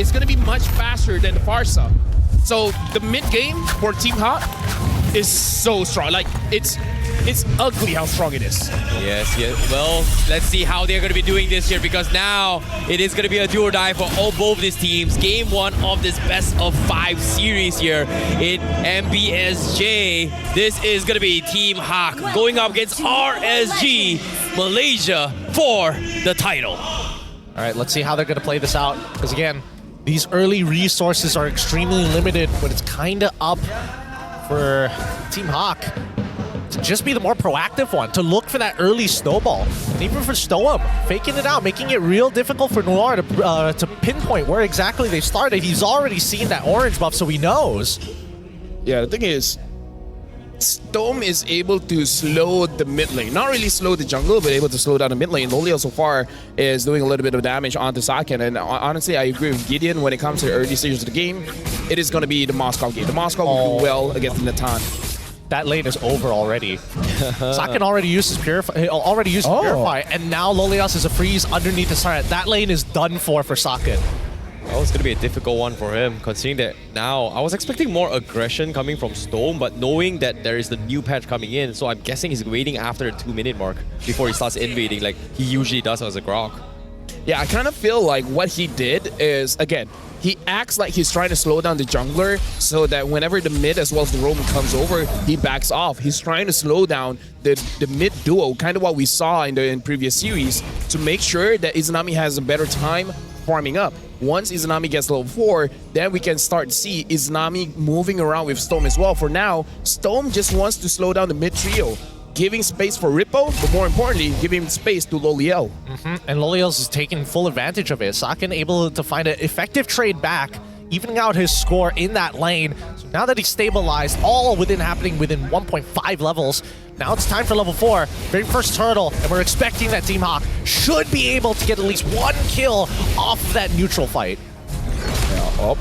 is going to be much faster than the Farsa. So the mid game for Team HAQ is so strong. Like it's ugly how strong it is. Yes. Well, let's see how they're going to be doing this here, because now it is going to be a do or die for both these teams. Game 1 of this best of 5 series here in MBSJ. This is going to be Team HAQ going up against RSG Malaysia for the title. All right, let's see how they're going to play this out. Because again, these early resources are extremely limited, but it's kind of up for Team HAQ to just be the more proactive one, to look for that early snowball. And even for Stoem, faking it out, making it real difficult for Noir to pinpoint where exactly they started. He's already seen that orange buff, so he knows. Yeah, the thing is, Stoem is able to slow the mid lane. Not really slow the jungle, but able to slow down the mid lane. Lolio so far is doing a little bit of damage onto Saken. And honestly, I agree with Gideon when it comes to the early stages of the game. It is going to be the Moscow game. The Moscow will do well against the Natan. That lane is over already. Saken already uses Purify, Purify, and now Lolios is a freeze underneath the turret. That lane is done for Saken. Oh, it's going to be a difficult one for him, considering that now I was expecting more aggression coming from Stoem, but knowing that there is the new patch coming in, so I'm guessing he's waiting after the 2-minute mark before he starts invading like he usually does as a Grok. Yeah, I kind of feel like what he did is, again, he acts like he's trying to slow down the jungler so that whenever the mid as well as the roam comes over, he backs off. He's trying to slow down the mid duo, kind of what we saw in previous series, to make sure that Izanami has a better time farming up. Once Izanami gets level 4, then we can start to see Izanami moving around with Stoem as well. For now, Stoem just wants to slow down the mid trio, giving space for Rippo, but more importantly, giving space to Loliel. And Loliel's is taking full advantage of it. Saken able to find an effective trade back, evening out his score in that lane. So now that he's stabilized, all happening within 1.5 levels, now it's time for level 4. Very first turtle, and we're expecting that Team HAQ should be able to get at least 1 kill off of that neutral fight. Yeah, hold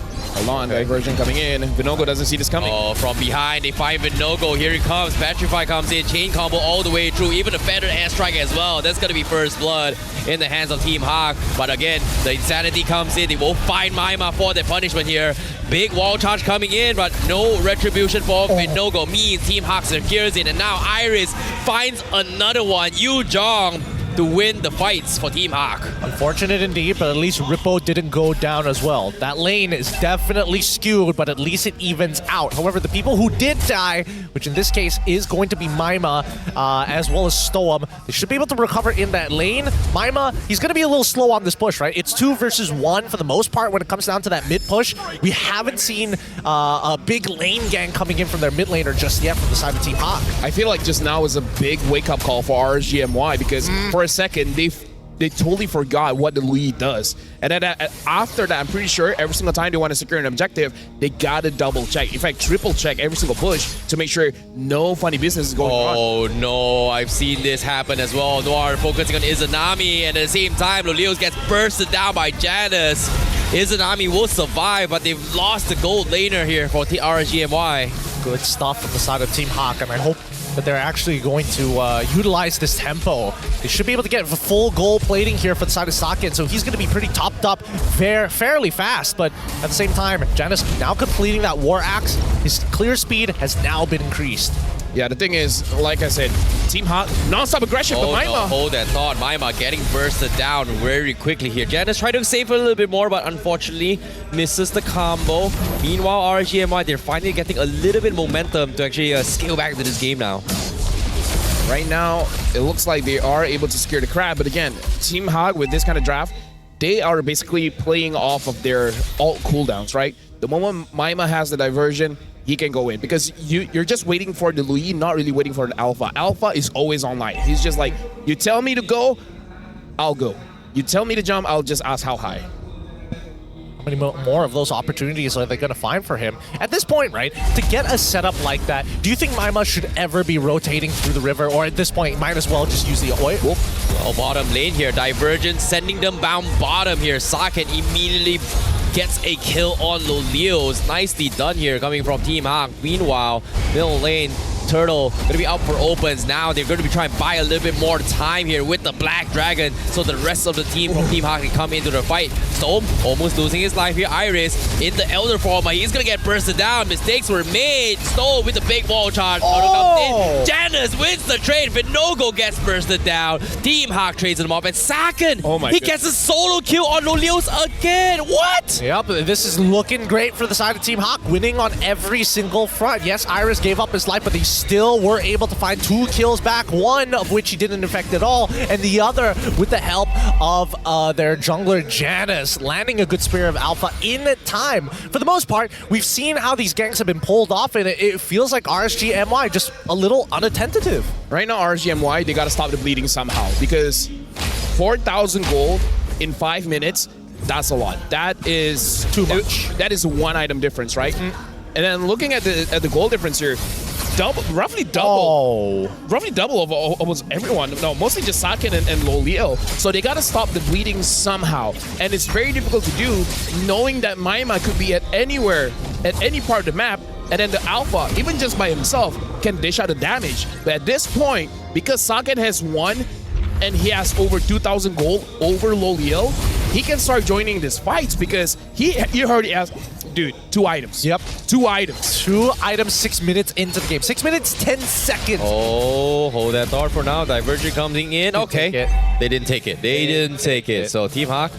on, diversion coming in. Vinogo doesn't see this coming. Oh, from behind, they find Vinogo. Here he comes. Petrify comes in. Chain combo all the way through. Even a feathered airstrike as well. That's going to be first blood in the hands of Team HAQ. But again, the insanity comes in. They will find Maima for their punishment here. Big wall charge coming in, but no retribution for Vinogo. Means Team HAQ secures it. And now Iris finds another one. Yu Jong to win the fights for Team HAQ. Unfortunate indeed, but at least Rippo didn't go down as well. That lane is definitely skewed, but at least it evens out. However, the people who did die, which in this case is going to be Maima, as well as Stoem, they should be able to recover in that lane. Maima, he's going to be a little slow on this push, right? It's 2 versus 1 for the most part when it comes down to that mid push. We haven't seen a big lane gang coming in from their mid laner just yet from the side of Team HAQ. I feel like just now is a big wake-up call for RSGMY because for a second, they totally forgot what the Louis does. And then after that, I'm pretty sure every single time they want to secure an objective, they gotta double check. In fact, triple check every single push to make sure no funny business is going on. Oh no, I've seen this happen as well. Noir focusing on Izanami, and at the same time, Lolios gets bursted down by Janus. Izanami will survive, but they've lost the gold laner here for RSGMY. Good stuff from the side of Team HAQ, and I hope that they're actually going to utilize this tempo. They should be able to get full gold plating here for the side of Saken, so he's going to be pretty topped up fairly fast, but at the same time, Janus now completing that War Axe, his clear speed has now been increased. Yeah, the thing is, like I said, Team HAQ, non-stop aggression, but Maima. No, hold that thought. Maima getting bursted down very quickly here. Janus trying to save a little bit more, but unfortunately misses the combo. Meanwhile, RSGMY, they're finally getting a little bit momentum to actually scale back to this game now. Right now, it looks like they are able to secure the crab, but again, Team HAQ with this kind of draft, they are basically playing off of their ult cooldowns, right? The moment Maima has the diversion, he can go in because you're just waiting for the Louis, not really waiting for an Alpha. Alpha is always online. He's just like, you tell me to go, I'll go. You tell me to jump, I'll just ask how high. How many more of those opportunities are they going to find for him? At this point, right, to get a setup like that, do you think Maima should ever be rotating through the river, or at this point, might as well just use the oil? Well, bottom lane here, Divergence sending them down bottom here. Saken immediately gets a kill on Lolios. Nicely done here coming from Team HAQ. Meanwhile, middle lane, turtle. Going to be out for opens. Now they're going to be trying to buy a little bit more time here with the Black Dragon, so the rest of the team from Team HAQ can come into the fight. Storm almost losing his life here. Iris in the Elder form, but he's going to get bursted down. Mistakes were made. Storm with the big wall charge. Oh. Janus wins the trade. Vinogo gets bursted down. Team HAQ trades him off. And Saken, he gets a solo kill on Lolios again. What? Yep, this is looking great for the side of Team HAQ, winning on every single front. Yes, Iris gave up his life, but they still were able to find 2 kills back, one of which he didn't affect at all, and the other with the help of their jungler Janus, landing a good Spear of Alpha in time. For the most part, we've seen how these ganks have been pulled off, and it feels like RSG MY just a little unattentative. Right now, RSG MY, they gotta stop the bleeding somehow, because 4,000 gold in 5 minutes, that's a lot. That is too much. That is 1 item difference, right? And then looking at the goal difference here, roughly double of almost everyone. No, mostly just Saken and Loliel. So they gotta stop the bleeding somehow, and it's very difficult to do, knowing that Maima could be at anywhere, at any part of the map, and then the Alpha, even just by himself, can dish out the damage. But at this point, because Saken has won, and he has over 2,000 gold over Loliel, he can start joining these fights because he already has, dude, 2 items. Yep. 2 items. 2 items 6 minutes into the game. 6 minutes, 10 seconds. Oh, hold that thought for now. Divergent coming in. Okay. They didn't take it. They didn't take it. So Team HAQ,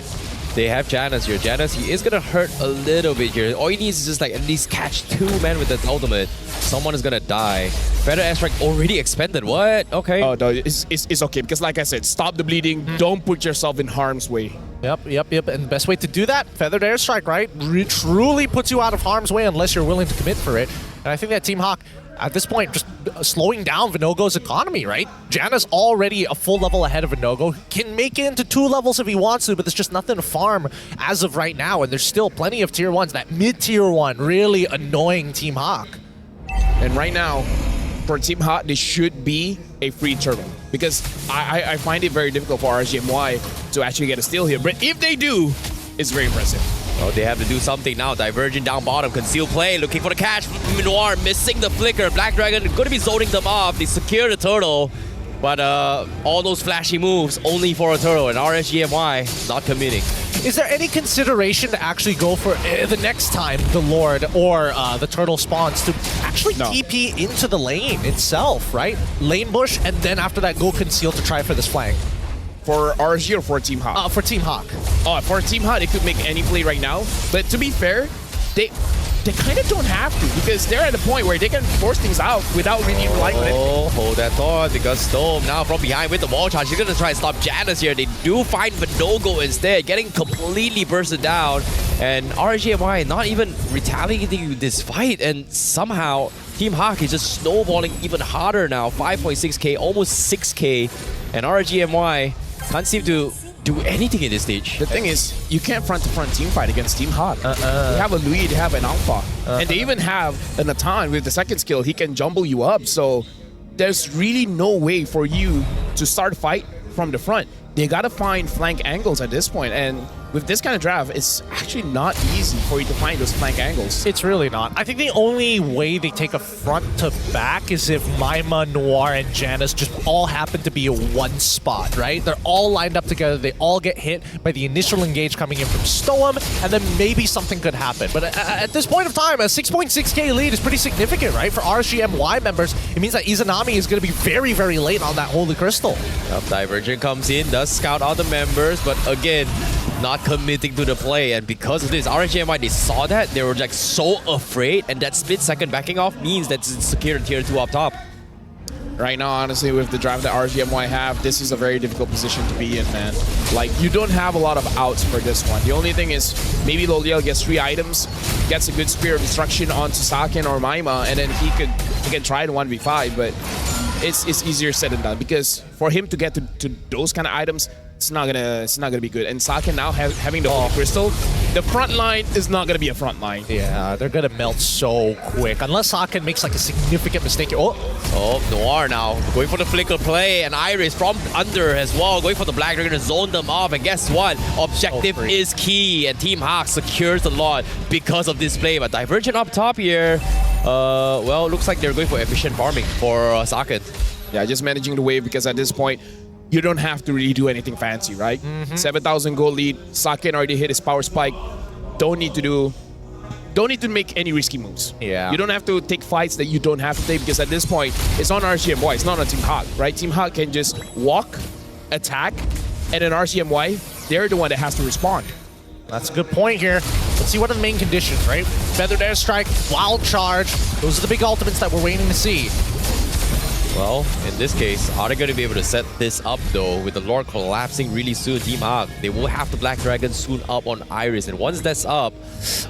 they have Janus here. Janus, he is going to hurt a little bit here. All he needs is just like at least catch 2 men with the ultimate. Someone is going to die. Feather Airstrike already expended. What? Okay. Oh, no, it's okay. Because like I said, stop the bleeding. Don't put yourself in harm's way. Yep. And the best way to do that, Feathered Airstrike, right? Truly puts you out of harm's way unless you're willing to commit for it. And I think that Team HAQ, at this point, just slowing down Vinogo's economy, right? Janus already a full level ahead of Vinogo. Can make it into 2 levels if he wants to, but there's just nothing to farm as of right now. And there's still plenty of tier 1s. That mid-tier 1 really annoying Team HAQ. And right now, for Team HAQ, this should be a free turtle. Because I find it very difficult for RSGMY to actually get a steal here. But if they do, it's very impressive. Oh, they have to do something now. Divergent down bottom. Conceal play. Looking for the catch. Noir missing the flicker. Black Dragon going to be zoning them off. They secure the turtle. But all those flashy moves only for a turtle. And RSGMY not committing. Is there any consideration to actually go for the next time the Lord or the turtle spawns to actually TP into the lane itself, right? Lane bush, and then after that go conceal to try for this flank? For RSG or for Team HAQ? For Team HAQ. Oh, for Team HAQ, they could make any play right now. But to be fair, they kind of don't have to, because they're at a point where they can force things out without really relying on it. Oh, hold that thought, because Storm now from behind with the wall charge. He's going to try and stop Janus here. They do find Vinogo instead, getting completely bursted down. And RSGMY not even retaliating this fight, and somehow Team HAQ is just snowballing even harder now. 5.6k, almost 6k, and RSGMY can't seem to do anything in this stage. The thing is, you can't front-to-front team fight against Team HAQ. They have a Louis, they have an Alpha. And they even have a Natan with the second skill. He can jumble you up. So there's really no way for you to start fight from the front. They gotta find flank angles at this point, and with this kind of draft, it's actually not easy for you to find those flank angles. It's really not. I think the only way they take a front to back is if Maima, Noir, and Janus just all happen to be a one spot, right? They're all lined up together. They all get hit by the initial engage coming in from Stoem, and then maybe something could happen. But at this point of time, a 6.6k lead is pretty significant, right? For RSGMY members, it means that Izanami is going to be very, very late on that Holy Crystal. Yep, Divergent comes in, does scout out the members, but again, not committing to the play. And because of this, RSGMY, they saw that, they were like so afraid, and that split second backing off means that it's secured tier 2 up top. Right now, honestly, with the drive that RSGMY have, this is a very difficult position to be in, man. Like, you don't have a lot of outs for this one. The only thing is, maybe Loliel gets 3 items, gets a good Spear of Destruction onto Saken or Maima, and then he can try to 1v5, but it's easier said than done, because for him to get to those kind of items, it's not gonna be good. And Saken now having the Holy Crystal, the front line is not gonna be a front line. Yeah, they're gonna melt so quick unless Saken makes like a significant mistake. Oh, Noir now going for the flicker play, and Iris from under as well, going for the Black Dragon to zone them off. And guess what? Objective is key, and Team HAQ secures the lot because of this play. But Divergent up top here, well, looks like they're going for efficient farming for Socket. Yeah, just managing the wave because at this point, you don't have to really do anything fancy, right? 7,000 gold lead. Saken already hit his power spike. Don't need to make any risky moves. Yeah. You don't have to take fights that you don't have to take because at this point, it's on RCMY. It's not on Team HAQ, right? Team HAQ can just walk, attack, and then RCMY, they're the one that has to respond. That's a good point here. Let's see what are the main conditions, right? Feathered Airstrike, Wild Charge. Those are the big ultimates that we're waiting to see. Well, in this case, are they going to be able to set this up though? With the Lord collapsing really soon, Team HAQ, they will have the Black Dragon soon up on Iris. And once that's up,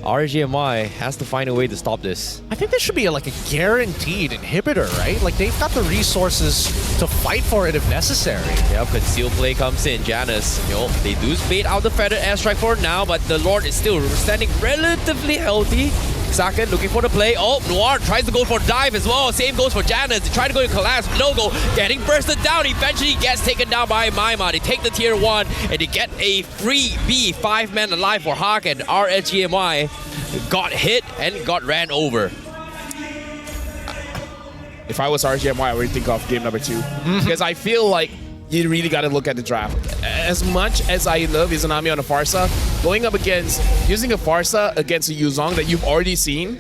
RGMI has to find a way to stop this. I think this should be like a guaranteed inhibitor, right? Like they've got the resources to fight for it if necessary. Yep, concealed play comes in. Janus, you know, they do bait out the Feathered Airstrike for now, but the Lord is still standing relatively healthy. Saken looking for the play. Oh, Noir tries to go for dive as well. Same goes for Janus. They try to go to collapse. No-go. Getting bursted down. Eventually gets taken down by Maima. They take the tier 1 and they get a free B 5-man alive for HAQ, and RSGMI got hit and got ran over. If I was RGMY, I would think of game number 2. Because I feel like you really got to look at the draft. As much as I love Izanami on a Farsa, going up against, using a Farsa against a Yuzong that you've already seen,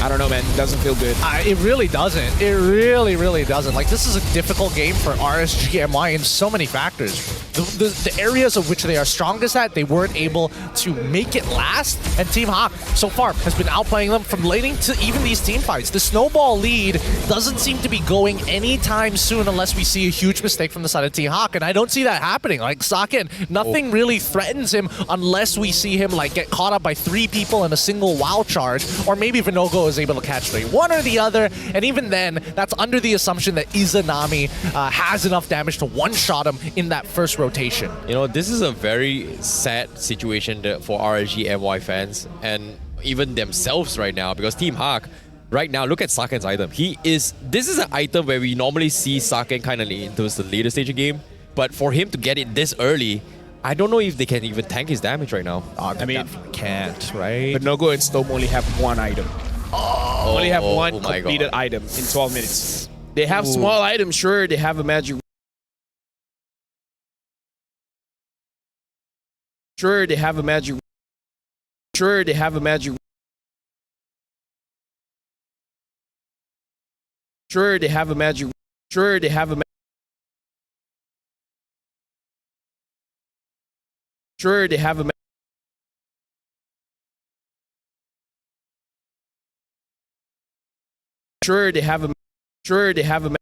I don't know, man. It doesn't feel good. It really doesn't. It really, really doesn't. Like, this is a difficult game for RSGMI in so many factors. The areas of which they are strongest at, they weren't able to make it last. And Team HAQ, so far, has been outplaying them from laning to even these team fights. The snowball lead doesn't seem to be going anytime soon unless we see a huge mistake from the side of Team HAQ. And I don't see that happening. Like, Saken, nothing really threatens him unless we see him, like, get caught up by 3 people in a single wild charge. Or maybe Vinogo is able to catch 3. One or the other. And even then, that's under the assumption that Izanami has enough damage to one-shot him in that first rotation. You know, this is a very sad situation for RSG MY fans and even themselves right now, because Team HAQ right now, look at Saken's item. This is an item where we normally see Saken kind of into the later stage of game, but for him to get it this early, I don't know if they can even tank his damage right now. I mean, can't, right? But Nogo and Stome only have one item. Only have one completed item in 12 minutes. They have small items, sure, they have a magic. Sure, they have a magic. Sure, they have a magic. Sure, they have a magic. Sure, they have a magic. Sure, they have a magic. Sure, they have a. Sure, they have a.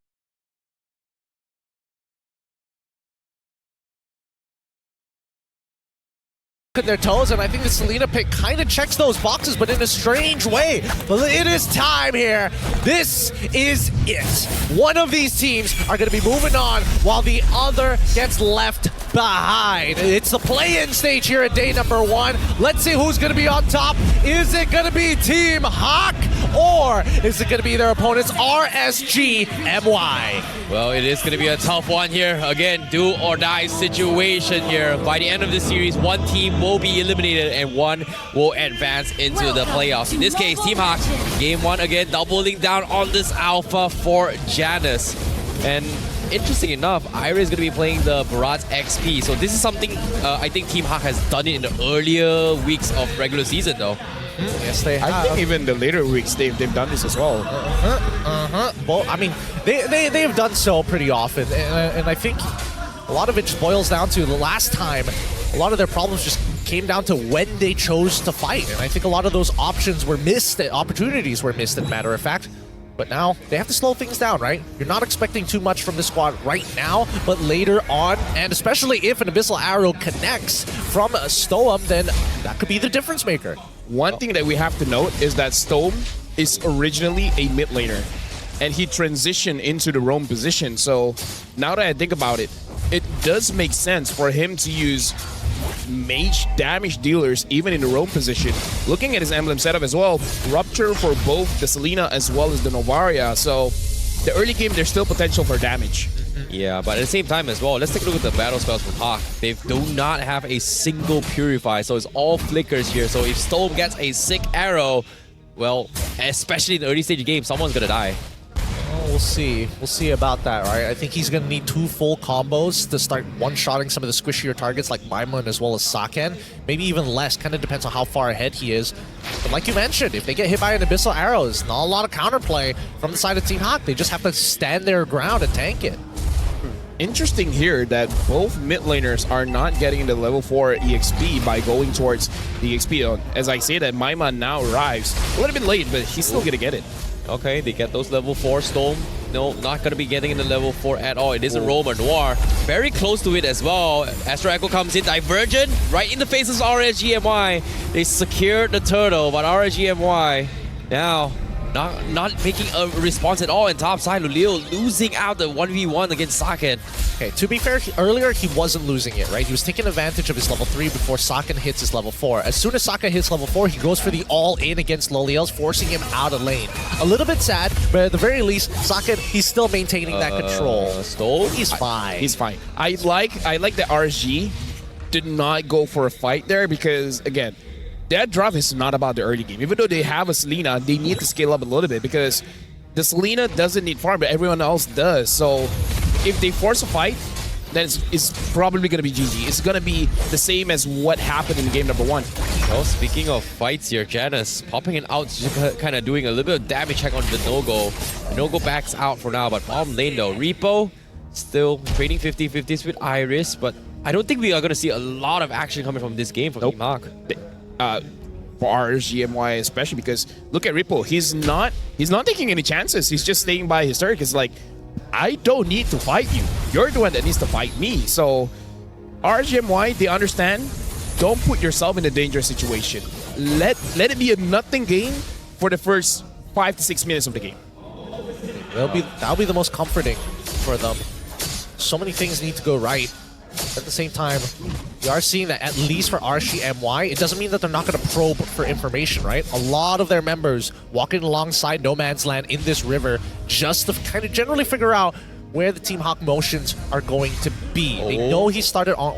At their toes, and I think the Selena pick kind of checks those boxes, but in a strange way. But it is time here. This is it. One of these teams are going to be moving on while the other gets left behind. It's the play-in stage here at day number 1. Let's see who's going to be on top. Is it going to be Team HAQ, or is it going to be their opponents RSG MY? Well, it is going to be a tough one here. Again, do or die situation here. By the end of the series, one team will be eliminated and one will advance into the playoffs. In this case, Team HAQ, game 1 again, doubling down on this alpha for Janus. And interesting enough, Iris is going to be playing the Barat XP. So this is something I think Team HAQ has done it in the earlier weeks of regular season though. Yes, they have. I think even the later weeks they've done this as well. Well, I mean, they've done so pretty often, and I think a lot of it just boils down to the last time. A lot of their problems just came down to when they chose to fight, and I think a lot of those options were missed, opportunities were missed, as a matter of fact. But now, they have to slow things down, right? You're not expecting too much from this squad right now, but later on, and especially if an Abyssal Arrow connects from Stoem, then that could be the difference maker. One thing that we have to note is that Stoem is originally a mid laner, and he transitioned into the roam position. So now that I think about it, it does make sense for him to use mage damage dealers even in the roam position. Looking at his emblem setup as well, Rupture for both the Selena as well as the Novaria. So the early game, there's still potential for damage. Yeah, but at the same time as well, let's take a look at the battle spells from HAQ. They do not have a single Purify, so it's all flickers here. So if Storm gets a sick arrow, well, especially in the early stage of the game, someone's gonna die. Oh, we'll see. We'll see about that, right? I think he's going to need 2 full combos to start one-shotting some of the squishier targets like Maiman as well as Saken. Maybe even less. Kind of depends on how far ahead he is. But like you mentioned, if they get hit by an Abyssal Arrows, not a lot of counterplay from the side of Team HAQ. They just have to stand their ground and tank it. Interesting here that both mid laners are not getting the level 4 EXP by going towards the EXP. As I say that, Maiman now arrives a little bit late, but he's still going to get it. Okay, they get those level 4 Storm. No, not going to be getting in the level 4 at all. It is a Roamer. Noir very close to it as well. Astro Echo comes in. Divergent right in the faces of RSGMY. They secured the turtle, but RSGMY now not making a response at all. And top side, Lulio losing out the 1v1 against Saken. Okay, to be fair, earlier he wasn't losing it, right? He was taking advantage of his level 3 before Saken hits his level 4. As soon as Saken hits level 4, he goes for the all-in against Loliels, forcing him out of lane. A little bit sad, but at the very least, Saken, he's still maintaining that control. Stole? He's fine. He's fine. I like that RSG did not go for a fight there because, again, that drop is not about the early game. Even though they have a Selena, they need to scale up a little bit because the Selena doesn't need farm, but everyone else does. So if they force a fight, then it's probably going to be GG. It's going to be the same as what happened in game number 1. Well, speaking of fights here, Janus popping it out, kind of doing a little bit of damage check on the No-Go. No-Go backs out for now, but bottom lane though, Repo still trading 50-50s with Iris, but I don't think we are going to see a lot of action coming from this game from Team HAQ. For RSGMY especially, because look at Ripple. He's not taking any chances. He's just staying by his turret. It's like, I don't need to fight you. You're the one that needs to fight me. So RSGMY, they understand. Don't put yourself in a dangerous situation. Let it be a nothing game for the first 5 to 6 minutes of the game. That'll be the most comforting for them. So many things need to go right. At the same time, we are seeing that at least for RSGMY, it doesn't mean that they're not going to probe for information, right? A lot of their members walking alongside No Man's Land in this river just to kind of generally figure out where the Team HAQ motions are going to be. They know he started on...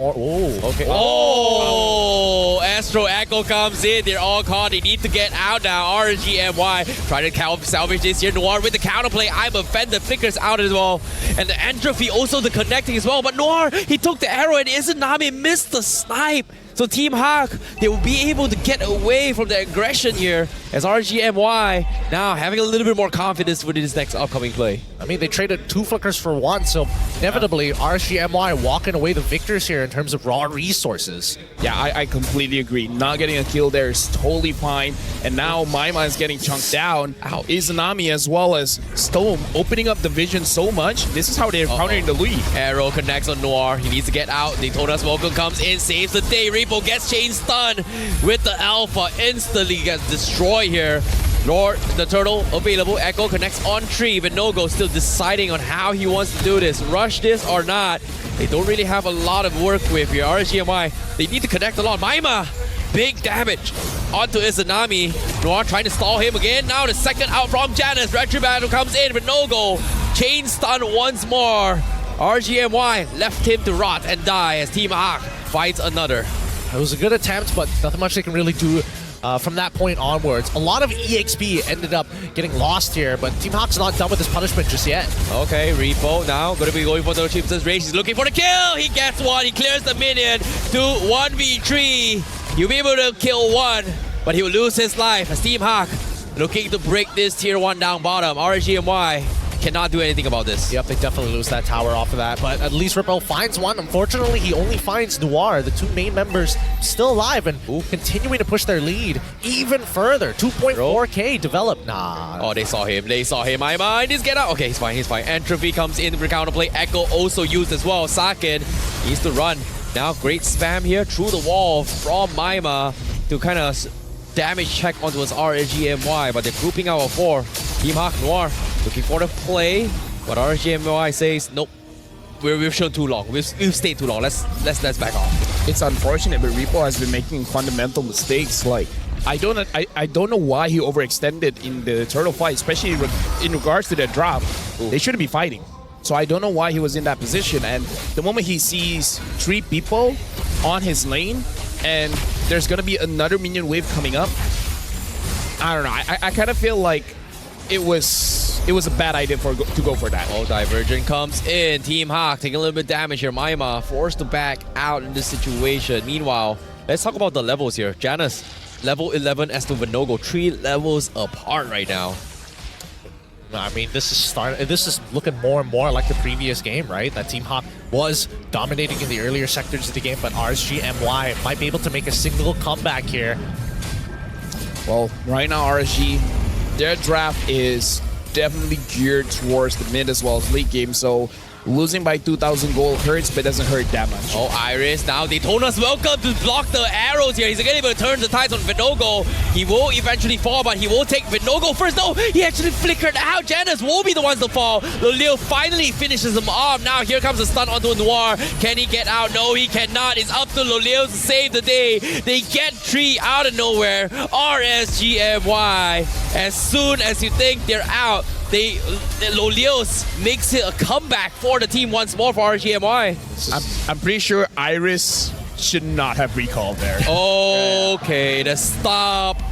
Okay. Oh! Astro Echo comes in. They're all caught. They need to get out now. RSGMY trying to salvage this here. Noir with the counterplay. I'm offended. Flickers out as well. And the Entropy also the connecting as well. But Noir, he took the arrow and Izanami missed the snipe. So Team HAQ, they will be able to get away from the aggression here as RSGMY now having a little bit more confidence for this next upcoming play. I mean, they traded 2 flickers for 1, so inevitably RSGMY walking away the victors here in terms of raw resources. Yeah, I completely agree. Not getting a kill there is totally fine. And now Maima is getting chunked down. Izanami as well as Stone opening up the vision so much. This is how they're countering the lead. Arrow connects on Noir. He needs to get out. Daytona's Welcome comes in, saves the day. Repo gets chain stun with the Alpha. Instantly gets destroyed here. Lord, the turtle available. Echo connects on tree, but No-Go still deciding on how he wants to do this. Rush this or not. They don't really have a lot of work with here. RSGMY, they need to connect a lot. Maima, big damage onto Izanami. Noir trying to stall him again. Now the second out from Janus. Retro Battle comes in with No-Go. Chain stun once more. RSGMY left him to rot and die as Team HAQ fights another. It was a good attempt, but nothing much they can really do from that point onwards. A lot of EXP ended up getting lost here, but Team HAQ's not done with his punishment just yet. Okay, Repo now going to be going for the Chipson's race. He's looking for the kill. He gets one. He clears the minion to 1v3. He'll be able to kill one, but he will lose his life as Team HAQ looking to break this tier 1 down bottom. RSGMY cannot do anything about this. Yep, they definitely lose that tower off of that, but at least Ripple finds one. Unfortunately, he only finds Noir, the 2 main members still alive and continuing to push their lead even further. 2.4k developed. Nah. Oh, they saw him. They saw him. My mind is get out. Okay, he's fine. He's fine. Entropy comes in for counterplay. Echo also used as well. Saken needs to run. Now, great spam here through the wall from Maima to kind of damage check onto his RSGMY, but they're grouping out of 4. Team HAQ Noir looking for the play, but RSGMY says nope. We've shown too long. We've stayed too long. Let's back off. It's unfortunate, but Repo has been making fundamental mistakes. Like I don't know why he overextended in the turtle fight, especially in regards to that drop. They shouldn't be fighting. So I don't know why he was in that position. And the moment he sees 3 people on his lane, and there's gonna be another minion wave coming up, I don't know. I kind of feel like it was a bad idea to go for that. Oh, Divergent comes in. Team HAQ taking a little bit of damage here. Maima forced to back out in this situation. Meanwhile, let's talk about the levels here. Janus, level 11 as to Vinogo, 3 levels apart right now. I mean, this is looking more and more like the previous game, right? That Team HAQ was dominating in the earlier sectors of the game, but RSG MY might be able to make a single comeback here. Well, right now RSG, their draft is definitely geared towards the mid as well as late game, so losing by 2,000 gold hurts, but doesn't hurt that much. Oh, Iris now. Daytona's welcome to block the arrows here. He's going to turn the tides on Vinogo. He will eventually fall, but he will take Vinogo first. No, he actually flickered out. Janus will be the ones to fall. Loleo finally finishes him off. Now here comes the stun onto Noir. Can he get out? No, he cannot. It's up to Loleo to save the day. They get 3 out of nowhere. RSGMY. As soon as you think they're out, Loleos makes it a comeback for the team once more for RSGMY. I'm pretty sure Iris should not have recalled there. Okay, the stop.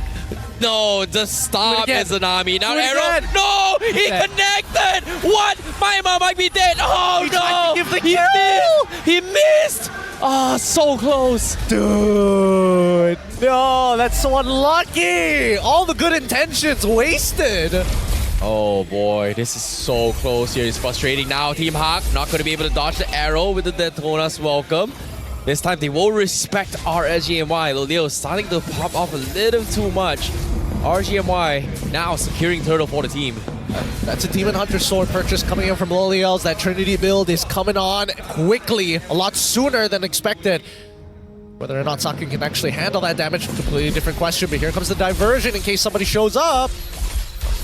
No, the stop is Tsunami. Now Arrow. No, he connected. What? Maima might be dead. Oh no, he missed. He missed. Oh, so close. Dude, no, that's so unlucky. All the good intentions wasted. Oh boy, this is so close here. It's frustrating now. Team HAQ not going to be able to dodge the arrow with the Daytona's welcome. This time they will respect RSGMY. Loleo starting to pop off a little too much. RSGMY now securing turtle for the team. That's a Demon Hunter sword purchase coming in from Loliel's. That Trinity build is coming on quickly, a lot sooner than expected. Whether or not Sakin can actually handle that damage, completely different question, but here comes the diversion in case somebody shows up.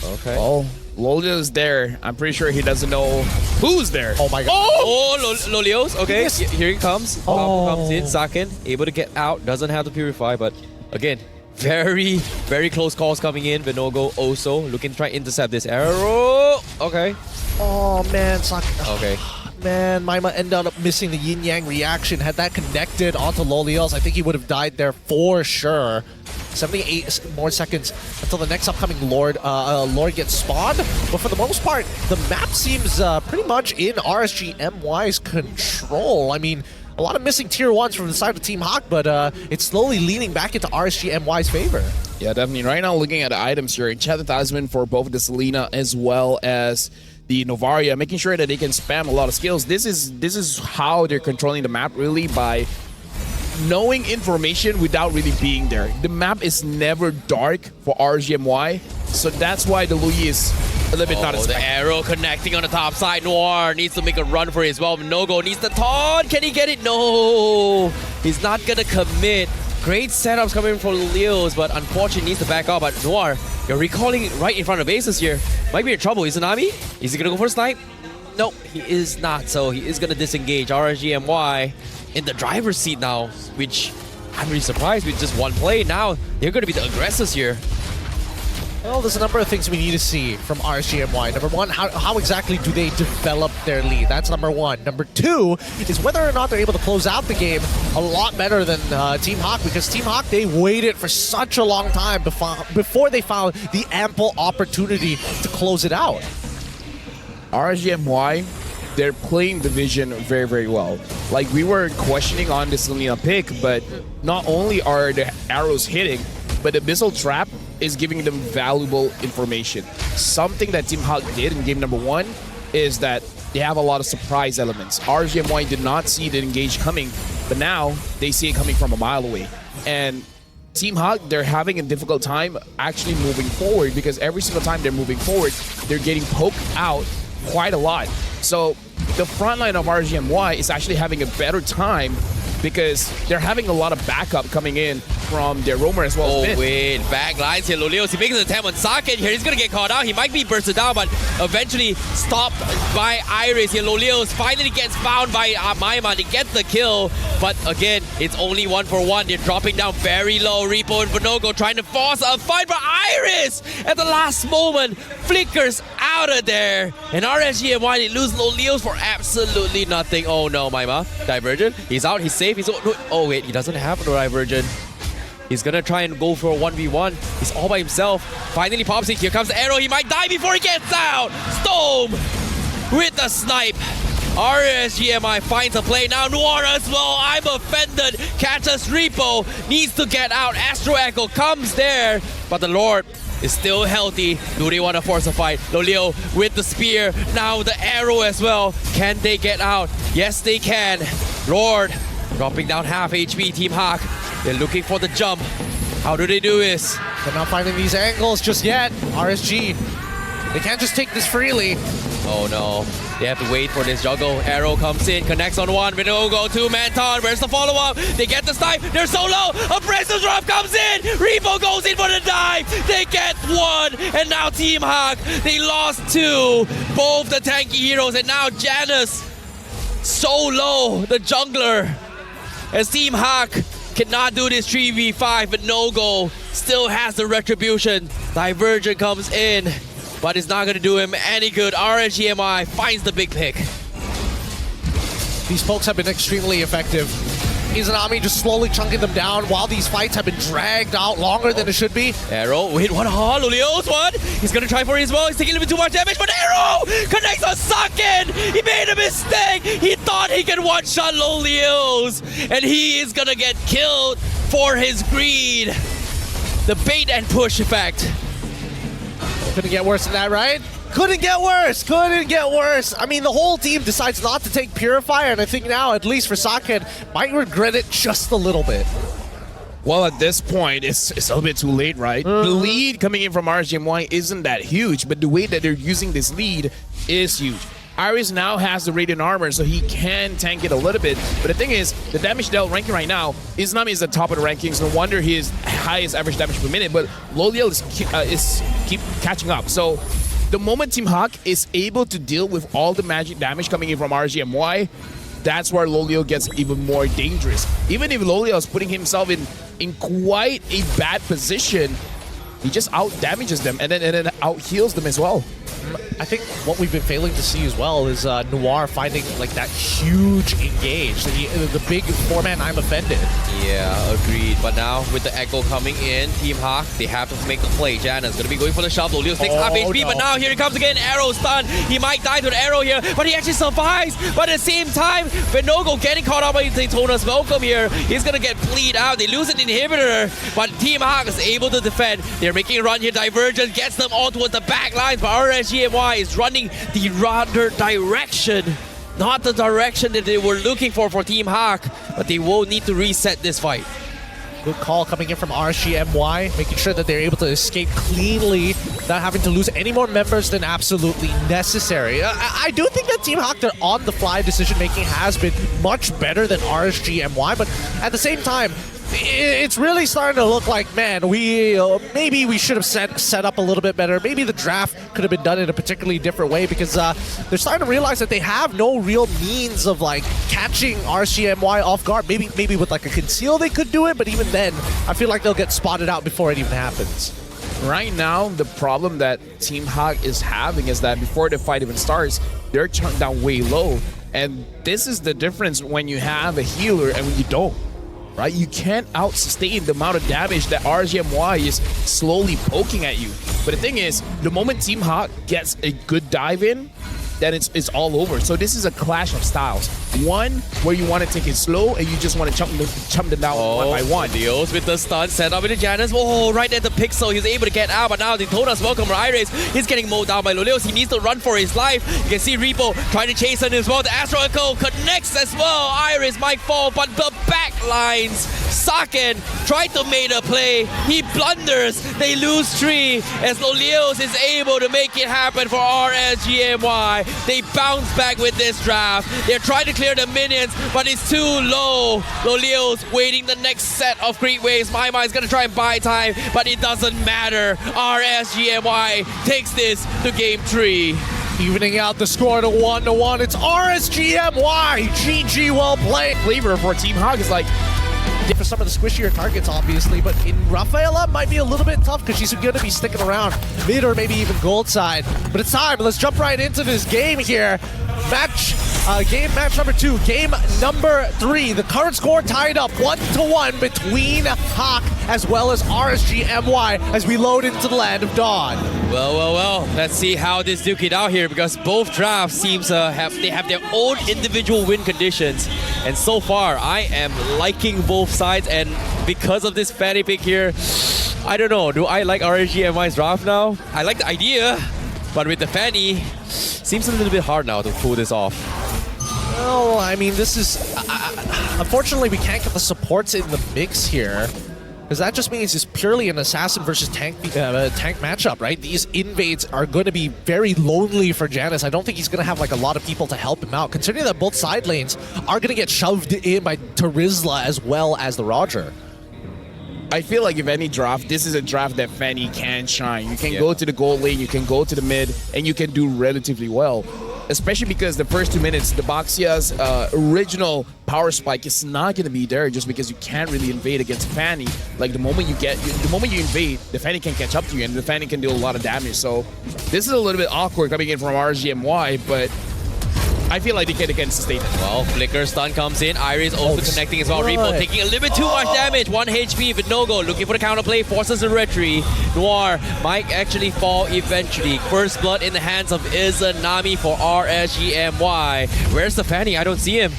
Okay. Well, Loleo is there. I'm pretty sure he doesn't know who's there. Oh my god. Oh, Loleos. Okay, Yes. here he comes. Comes in. Sakin able to get out. Doesn't have to purify, but again, very, very close calls coming in. Vinogo also looking to try intercept this arrow. Okay. Oh man, Sakin. Okay. Man, Maima ended up missing the yin-yang reaction. Had that connected onto Loliel's, I think he would have died there for sure. 78 more seconds until the next upcoming Lord gets spawned. But for the most part, the map seems pretty much in RSGMY's control. I mean, a lot of missing tier 1s from the side of Team HAQ, but it's slowly leaning back into RSGMY's favor. Yeah, definitely. Right now, looking at the items here, Enchant the Talisman for both the Selena as well as the Novaria, making sure that they can spam a lot of skills. This is how they're controlling the map, really, by knowing information without really being there. The map is never dark for RSGMY, so that's why the Louis is a little bit not The expected. arrow connecting on the top side. Noir needs to make a run for it as well. Nogo needs the taunt. Can he get it? No, he's not gonna commit. Great setups coming from Leos, but unfortunately needs to back up. But Noir, you're recalling right in front of bases here. Might be in trouble. Is Tsunami? Is he gonna go for a snipe? Nope, he is not. So he is gonna disengage. RSGMY in the driver's seat now, which I'm really surprised with just one play. Now they're gonna be the aggressors here. Well, there's a number of things we need to see from RSGMY. Number one, how exactly do they develop their lead? That's number one. Number two is whether or not they're able to close out the game a lot better than Team HAQ, because Team HAQ, they waited for such a long time before they found the ample opportunity to close it out. RSGMY, they're playing Division very, very well. Like, we were questioning on this Selena pick, but not only are the arrows hitting, but the missile trap is giving them valuable information. Something that Team HAQ did in game number 1 is that they have a lot of surprise elements. RSGMY did not see the engage coming, but now they see it coming from a mile away. And Team HAQ, they're having a difficult time actually moving forward, because every single time they're moving forward, they're getting poked out quite a lot. So the front line of RSGMY is actually having a better time because they're having a lot of backup coming in from their roamer as well. Oh wait, back lines here. Loleos, he makes an attempt on Sakin here. He's gonna get caught out. He might be bursted down, but eventually stopped by Iris here. Loleos finally gets found by Maima to get the kill, but again, it's only 1-for-1. They're dropping down very low. Repo and Vinogo trying to force a fight, but Iris at the last moment flickers out of there, and RSGMY, they lose Loleos for absolutely nothing. Oh no, Maima, Divergent. He's out. He's safe. He's oh wait, he doesn't have no Divergent. He's gonna try and go for a 1v1. He's all by himself. Finally pops it. Here comes the arrow. He might die before he gets out. Storm with the snipe. RSGMI finds a play. Now Noir as well. I'm offended. Catches Repo. Needs to get out. Astro Echo comes there. But the Lord is still healthy. Do they want to force a fight? Loleo with the spear. Now the arrow as well. Can they get out? Yes, they can. Lord dropping down half HP. Team HAQ. They're looking for the jump. How do they do this? They're not finding these angles just yet. RSG, they can't just take this freely. Oh no. They have to wait for this juggle. Arrow comes in, connects on one. Vinogo, two-man taunt. Where's the follow-up? They get the snipe. They're so low. A Princess Drop comes in. Repo goes in for the dive. They get one. And now Team HAQ, they lost two. Both the tanky heroes. And now Janus, so low. The jungler. As Team HAQ cannot do this 3v5, but Nogo still has the retribution. Divergent comes in, but it's not going to do him any good. RSGMI finds the big pick. These folks have been extremely effective. Izanami just slowly chunking them down while these fights have been dragged out longer than it should be. Arrow, wait, what? Luleo's one. He's going to try for it as well. He's taking a little bit too much damage, but Arrow connects on Saken. He made a mistake. He thought he could one-shot Luleo's, and he is going to get killed for his greed. The bait and push effect. Couldn't get worse than that, right? Couldn't get worse. Couldn't get worse. I mean, the whole team decides not to take Purifier, and I think now, at least for Saken, might regret it just a little bit. Well, at this point, it's a little bit too late, right? The lead coming in from RSGMY isn't that huge, but the way that they're using this lead is huge. Iris now has the Radiant Armor, so he can tank it a little bit. But the thing is, the damage dealt ranking right now, Izanami is at the top of the rankings. No wonder he is highest average damage per minute, but Loliel is keep catching up. So the moment Team HAQ is able to deal with all the magic damage coming in from RSGMY, that's where Lolio gets even more dangerous. Even if Lolio is putting himself in quite a bad position, he just out-damages them and then out-heals them as well. I think what we've been failing to see as well is Noir finding like that huge engage, the big four-man I'm offended. Yeah, agreed. But now with the echo coming in, Team HAQ, they have to make the play. Janus gonna be going for the shovel. Leo takes half HP, but now here he comes again. Arrow stun. He might die to the arrow here, but he actually survives. But at the same time, Vinogo getting caught up by Daytona's welcome here. He's gonna get bleed out. They lose an inhibitor, but Team HAQ is able to defend. They're making a run here. Divergent gets them all towards the back lines, but RSGMY is running the rather direction, not the direction that they were looking for Team HAQ, but they will need to reset this fight. Good call coming in from RSGMY, making sure that they're able to escape cleanly, not having to lose any more members than absolutely necessary. I do think that Team HAQ, their on-the-fly decision-making has been much better than RSGMY, but at the same time, it's really starting to look like, man, maybe we should have set up a little bit better. Maybe the draft could have been done in a particularly different way, because they're starting to realize that they have no real means of like catching RSGMY off guard. Maybe with like a conceal they could do it, but even then, I feel like they'll get spotted out before it even happens. Right now, the problem that Team HAQ is having is that before the fight even starts, they're chunked down way low. And this is the difference when you have a healer and when you don't. Right? You can't out-sustain the amount of damage that RSGMY is slowly poking at you. But the thing is, the moment Team HAQ gets a good dive in, then it's all over. So this is a clash of styles. One where you want to take it slow and you just want to chump them down one by one. Leos with the stun set up with the Janus. Oh, right at the pixel. He's able to get out, but now Daytona's welcome Iris. He's getting mowed down by Luleos. He needs to run for his life. You can see Repo trying to chase him as well. The Astro Echo connects as well. Iris might fall, but the back lines. Saken tried to make a play. He blunders. They lose 3 as Luleos is able to make it happen for RSGMY. They bounce back with this draft. They're trying to clear the minions, but it's too low. Luleos waiting the next set of creep waves. Maima is going to try and buy time, but it doesn't matter. RSGMY takes this to game 3. Evening out the score to 1-1. It's RSGMY. GG, well played. Flavor for Team HAQ is like, for some of the squishier targets, obviously, but in Rafaela might be a little bit tough because she's going to be sticking around mid or maybe even gold side. But it's time. Let's jump right into this game here. Match Game match number 2, game number 3. The current score tied up 1-1 between HAQ as well as RSG MY as we load into the land of Dawn. Well. Let's see how this duke it out here, because both drafts seems have their own individual win conditions, and so far I am liking both sides. And because of this Fanny pick here, I don't know. Do I like RSG MY's draft now? I like the idea, but with the Fanny, seems a little bit hard now to pull this off. Well, I mean, this is... unfortunately, we can't get the supports in the mix here, because that just means it's purely an assassin versus tank matchup, right? These invades are going to be very lonely for Janus. I don't think he's going to have like a lot of people to help him out, considering that both side lanes are going to get shoved in by Terizla as well as the Roger. I feel like if any draft, this is a draft that Fanny can shine. You can go to the gold lane, you can go to the mid, and you can do relatively well. Especially because the first 2 minutes, the Baxia's original power spike is not going to be there, just because you can't really invade against Fanny. Like the moment you invade, the Fanny can catch up to you, and the Fanny can do a lot of damage. So this is a little bit awkward coming in from RSGMY, but I feel like they can sustain it. Well, Flicker stun comes in. Iris also connecting as well. Repo taking a little bit too much damage. 1 HP with no-go. Looking for the counterplay. Forces the retreat. Noir might actually fall eventually. First blood in the hands of Izanami for RSGMY. Where's the Fanny? I don't see him.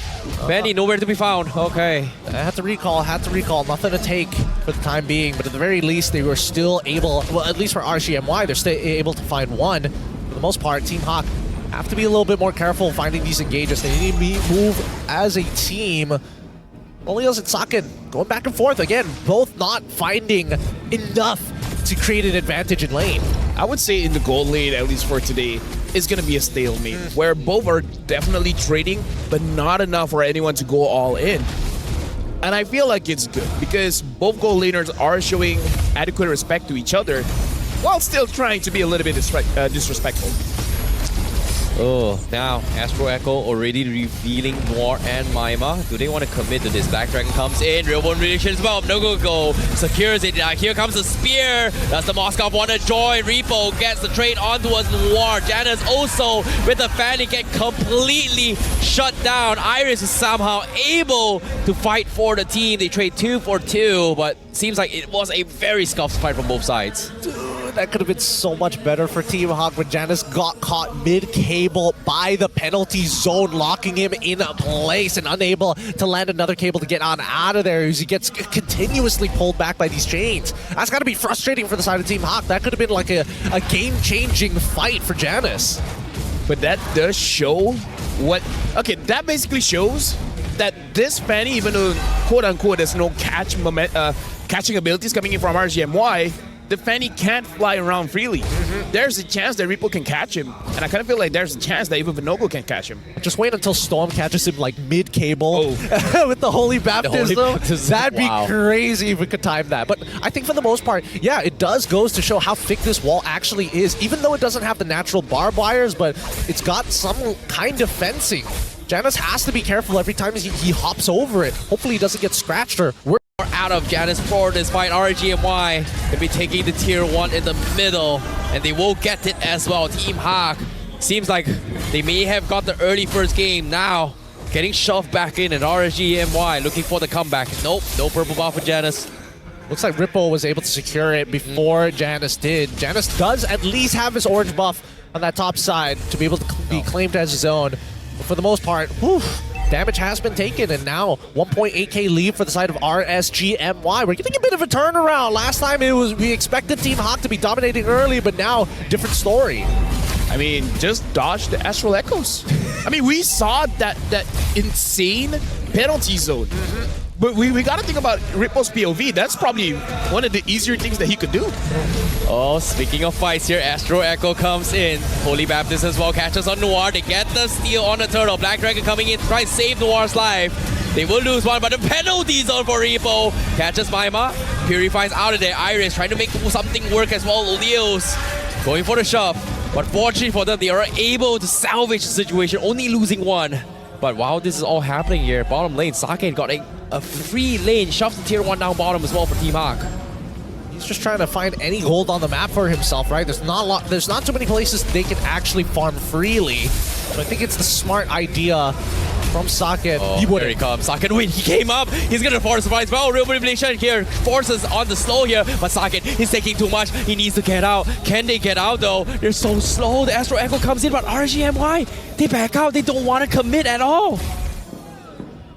Fanny nowhere to be found. Okay. I had to recall. Nothing to take for the time being. But at the very least, they were still able, well, at least for RSGMY, they're still able to find one. For the most part, Team HAQ have to be a little bit more careful finding these engages. They need to move as a team. Olios and Saken going back and forth again, both not finding enough to create an advantage in lane. I would say in the gold lane, at least for today, is going to be a stalemate, where both are definitely trading, but not enough for anyone to go all in. And I feel like it's good, because both gold laners are showing adequate respect to each other, while still trying to be a little bit disrespectful. Oh, now Astro Echo already revealing Noir and Maima. Do they want to commit to this? Black Dragon comes in. Real one relation as well. No go. Secures it. Here comes the spear. Does the Moskov want to join? Repo gets the trade on towards Noir. Janus also with the Fanny get completely shut down. Iris is somehow able to fight for the team. They trade 2 for 2, but seems like it was a very scuffed fight from both sides. That could have been so much better for Team HAQ when Janus got caught mid-cable by the penalty zone, locking him in place and unable to land another cable to get on out of there as he gets continuously pulled back by these chains. That's got to be frustrating for the side of Team HAQ. That could have been like a game-changing fight for Janus. But that does show what... Okay, that basically shows that this Fanny, even though quote-unquote there's no catching abilities coming in from RSGMY, the Fanny can't fly around freely. There's a chance that Repo can catch him, and I kind of feel like there's a chance that even Vinogo can catch him. Just wait until Storm catches him like mid-cable with the Holy Baptism. That'd be crazy if we could time that. But I think for the most part, yeah, it does goes to show how thick this wall actually is, even though it doesn't have the natural barbed wires, but it's got some kind of fencing. Janus has to be careful every time he hops over it. Hopefully he doesn't get scratched or... Out of Janus for this fight. RSGMY will be taking the tier 1 in the middle, and they will get it as well. Team HAQ seems like they may have got the early first game. Now getting shoved back in, and RSGMY looking for the comeback. Nope, no purple buff for Janus. Looks like Ripple was able to secure it before Janus did. Janus does at least have his orange buff on that top side to be able to be claimed as his own. But for the most part, whew, damage has been taken, and now 1.8k lead for the side of RSGMY. We're getting a bit of a turnaround. Last time it was we expected Team HAQ to be dominating early, but now different story. I mean, just dodge the Astral Echoes. I mean, we saw that insane penalty zone. But we gotta think about Ripple's POV. That's probably one of the easier things that he could do. Oh, speaking of fights here, Astro Echo comes in. Holy Baptist as well catches on Noir. They get the steal on the turtle. Black Dragon coming in to try to save Noir's life. They will lose one, but the penalty zone for Repo. Catches Maima. Purifies out of there. Iris trying to make something work as well. Leos going for the shove. But fortunately for them, they are able to salvage the situation, only losing one. But while this is all happening here, bottom lane, Sake got a free lane, shoves the tier 1 down bottom as well for Team HAQ. He's just trying to find any gold on the map for himself, right? There's not too many places they can actually farm freely. So I think it's the smart idea from Saken. Oh, here he comes. Saken, wait, he came up. He's gonna force surprise. Well, real manipulation here forces on the slow here, but Saken, he's taking too much. He needs to get out. Can they get out though? They're so slow. The Astro Echo comes in, but RGMY, they back out. They don't want to commit at all.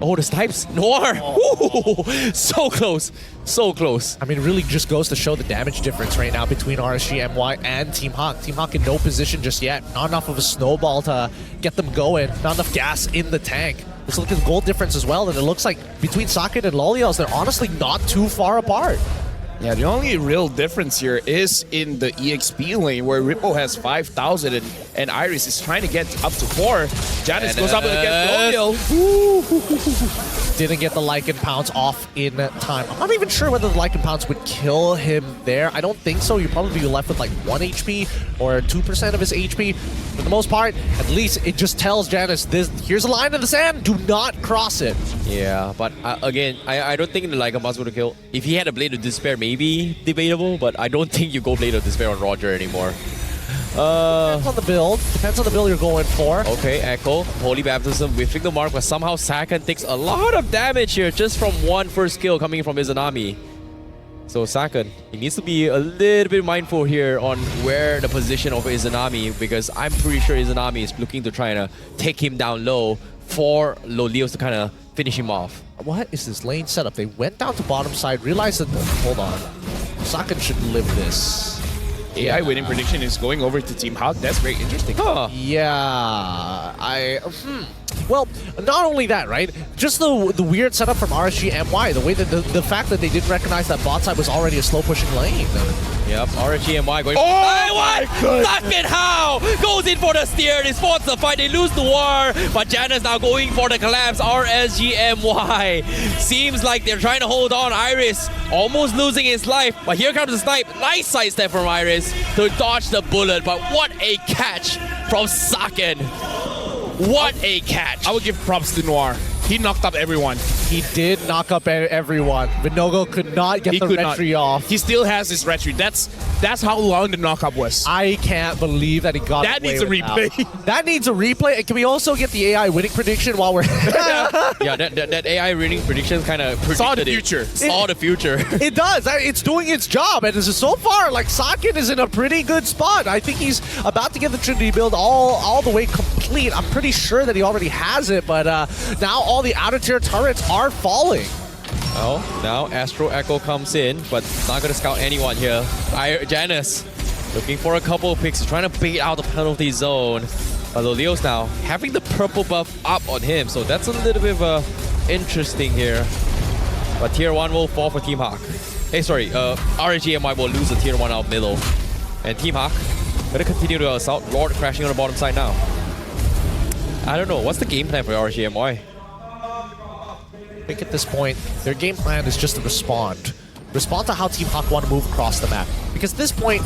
Oh, the snipes. Noir. Ooh, so close. So close. I mean, it really just goes to show the damage difference right now between RSG, MY, and Team HAQ. Team HAQ in no position just yet. Not enough of a snowball to get them going. Not enough gas in the tank. Let's look at the gold difference as well, and it looks like between Saken and Lolios, they're honestly not too far apart. Yeah, the only real difference here is in the EXP lane where Rippo has 5,000 and Iris is trying to get up to 4. Janus goes up against Lolio. Didn't get the Lycan Pounce off in time. I'm not even sure whether the Lycan Pounce would kill him there. I don't think so. You'd probably be left with like 1 HP or 2% of his HP. For the most part, at least it just tells Janus, here's a line in the sand. Do not cross it. Yeah, but again, I don't think the Lycan Pounce would have killed. If he had a Blade of Despair, maybe debatable, but I don't think you go Blade of Despair on Roger anymore. Depends on the build. Depends on the build you're going for. Okay, Echo, Holy Baptism, whiffing the mark, but somehow Saken takes a lot of damage here just from one first kill coming from Izanami. So Saken, he needs to be a little bit mindful here on where the position of Izanami, because I'm pretty sure Izanami is looking to try to take him down low for Lolios to kind of finish him off. What is this lane setup? They went down to bottom side, realized that, hold on, Saken should live this. AI winning prediction is going over to Team HAQ. That's very interesting. Huh. Yeah, well, not only that, right? Just the weird setup from RSG MY, the way that the fact that they didn't recognize that bot side was already a slow pushing lane. Yep, RSGMY going. Oh DAY1! my goodness. Suck it how! Goes in for the steer. They spots the fight. They lose the war. But Janus now going for the collapse. RSGMY. Seems like they're trying to hold on. Iris almost losing his life. But here comes the snipe. Nice sidestep from Iris to dodge the bullet. But what a catch from Saken. What a catch. I would give props to Noir. He knocked up everyone. He did knock up everyone. Vinogo could not get the retry off. He still has his retry. That's how long the knockup was. I can't believe that he got That away needs a with replay. That needs a replay. And can we also get the AI winning prediction while we're... Yeah, that AI winning prediction kind of predicted Saw the future. Saw the future. It does. It's doing its job. And so far, like, Saken is in a pretty good spot. I think he's about to get the Trinity build all the way complete. I'm pretty sure that he already has it. But now all the outer tier turrets are falling. Oh, now Astro Echo comes in, but not going to scout anyone here. Janus looking for a couple of picks, trying to bait out the penalty zone. But Lolios now having the purple buff up on him, so that's a little bit of interesting here. But tier 1 will fall for Team HAQ. Hey, sorry, RSGMY will lose the tier 1 out middle. And Team HAQ going to continue to assault. Lord crashing on the bottom side now. I don't know, what's the game plan for RSGMY? I think at this point, their game plan is just to respond. Respond to how Team HAQ want to move across the map. Because at this point,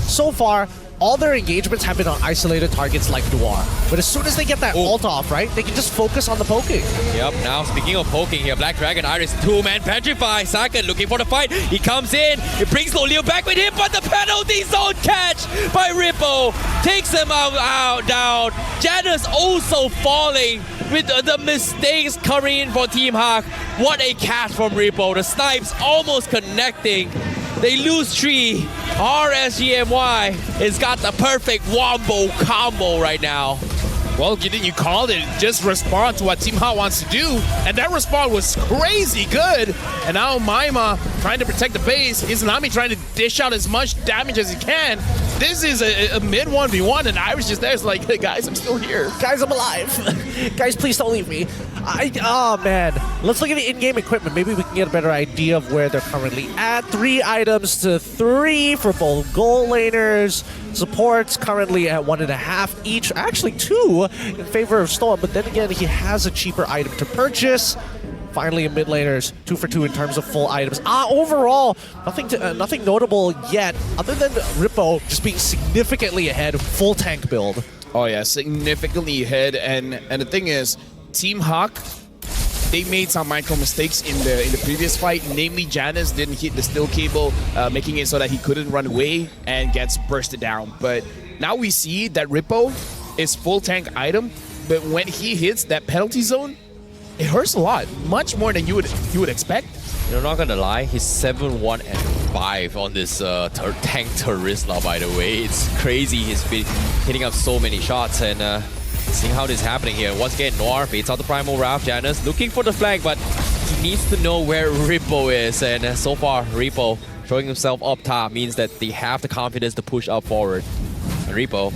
so far, all their engagements have been on isolated targets like Noir. But as soon as they get that ult off, right, they can just focus on the poking. Yep, now speaking of poking here, Black Dragon, Iris, 2-man petrify. Saken looking for the fight. He comes in, he brings Lolio back with him, but the penalty zone catch by Rippo takes him out down. Janus also falling with the mistakes coming in for Team HAQ. What a catch from Rippo. The snipes almost connecting. They lose 3. RSGMY has got the perfect wombo combo right now. Well, Gideon, you called it. Just respond to what Team HAQ wants to do. And that response was crazy good. And now Maima trying to protect the base. Izanami trying to dish out as much damage as he can. This is a mid 1v1, and Iris just there is like, hey, guys, I'm still here. Guys, I'm alive. Guys, please don't leave me. Oh, man. Let's look at the in-game equipment. Maybe we can get a better idea of where they're currently at. 3 items to 3 for both goal laners. Supports currently at 1.5 each. Actually, 2 in favor of Storm. But then again, he has a cheaper item to purchase. Finally, in mid laners, 2 for 2 in terms of full items. overall, nothing notable yet, other than Rippo just being significantly ahead, full tank build. Oh yeah, significantly ahead. And the thing is, Team HAQ, they made some micro mistakes in the previous fight. Namely, Janus didn't hit the steel cable, making it so that he couldn't run away and gets bursted down. But now we see that Rippo is full tank item, but when he hits that penalty zone, it hurts a lot, much more than you would expect. You're not gonna lie, he's 7-1 and 5 on this tank Terizla, by the way. It's crazy. He's been hitting up so many shots, and seeing how this is happening here. Once again, Noir baits out the Primal Wrath. Janus looking for the flag, but he needs to know where Rippo is, and so far, Rippo showing himself up top means that they have the confidence to push up forward. And Rippo